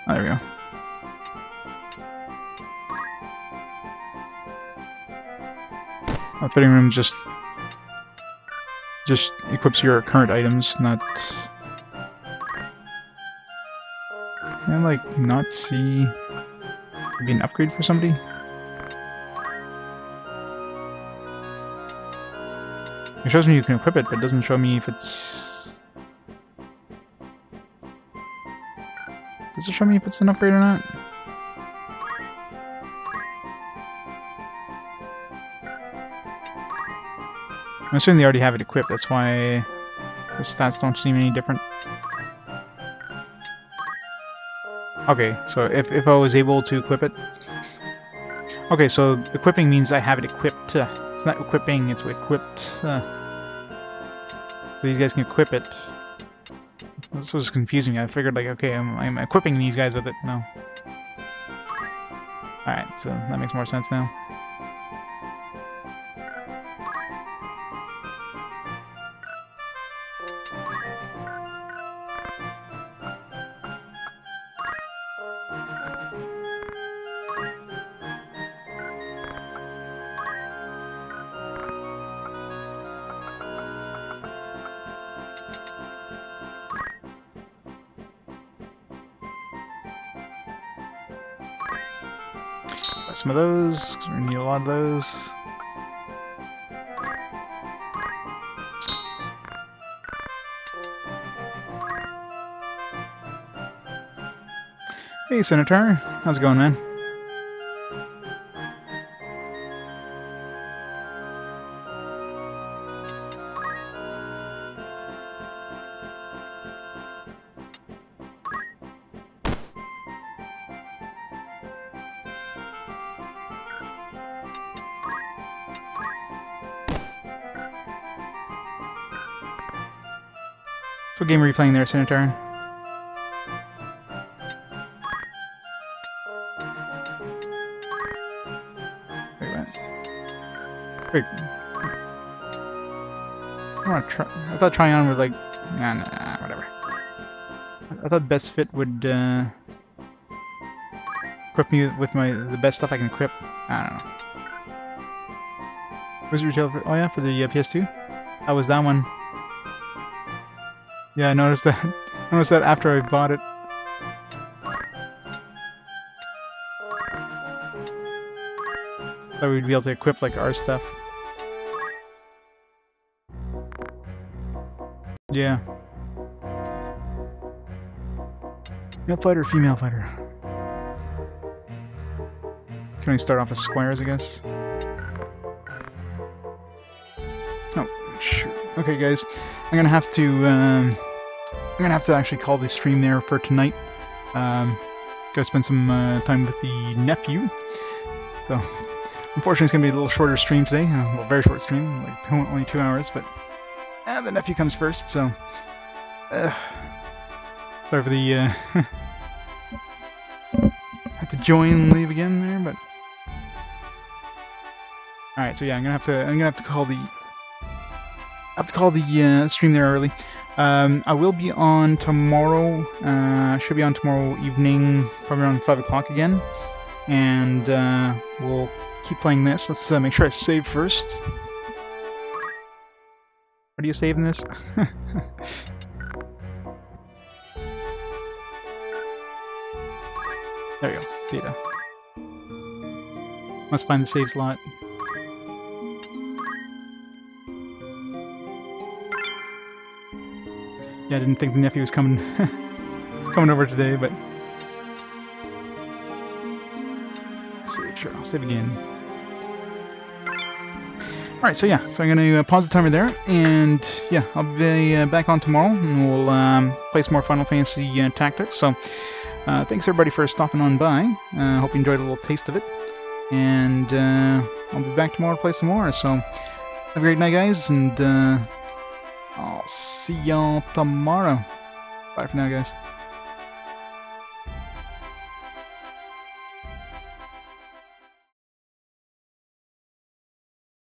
Oh, there we go. Fitting room just equips your current items, not... Can I, like, not see... Maybe an upgrade for somebody? It shows me you can equip it, but it doesn't show me if it's... Does it show me if it's an upgrade or not? I'm assuming they already have it equipped, that's why the stats don't seem any different. Okay, so if I was able to equip it... Okay, so equipping means I have it equipped. It's not equipping, it's equipped. So these guys can equip it. This was confusing me. I figured, like, okay, I'm equipping these guys with it. No. Alright, so that makes more sense now. Some of those, we need a lot of those. Hey Senator, how's it going, man? What game are you playing there, Senator? Wait, what? Wait. I thought trying on would, like... Nah, whatever. I thought best fit would, equip me with the best stuff I can equip. I don't know. Wizard Retail. Oh yeah, for the PS2. That was that one. Yeah, I noticed that. I noticed that after I bought it. Thought we'd be able to equip like our stuff. Yeah. Male fighter, female fighter. Can we start off as squires, I guess? Oh, shoot. Okay, guys, I'm gonna have to actually call the stream there for tonight. Go spend some time with the nephew. So, unfortunately, it's gonna be a little shorter stream today. Well, very short stream, like only 2 hours. But the nephew comes first, so sorry for the have to join and leave again there, but. All right, so yeah, I'm gonna have to call the stream there early. I will be on tomorrow. Should be on tomorrow evening, probably around 5 o'clock again, and we'll keep playing this. Let's make sure I save first. What do you save in this? There you go, data. Must find the save slot. Yeah, I didn't think the nephew was coming coming over today, but save, sure, I'll save again. Alright, so yeah, so I'm going to pause the timer there, and yeah, I'll be back on tomorrow, and we'll play some more Final Fantasy Tactics. So, thanks everybody for stopping on by. Hope you enjoyed a little taste of it, and I'll be back tomorrow to play some more. So, have a great night, guys, and I'll see y'all tomorrow. Bye for now, guys.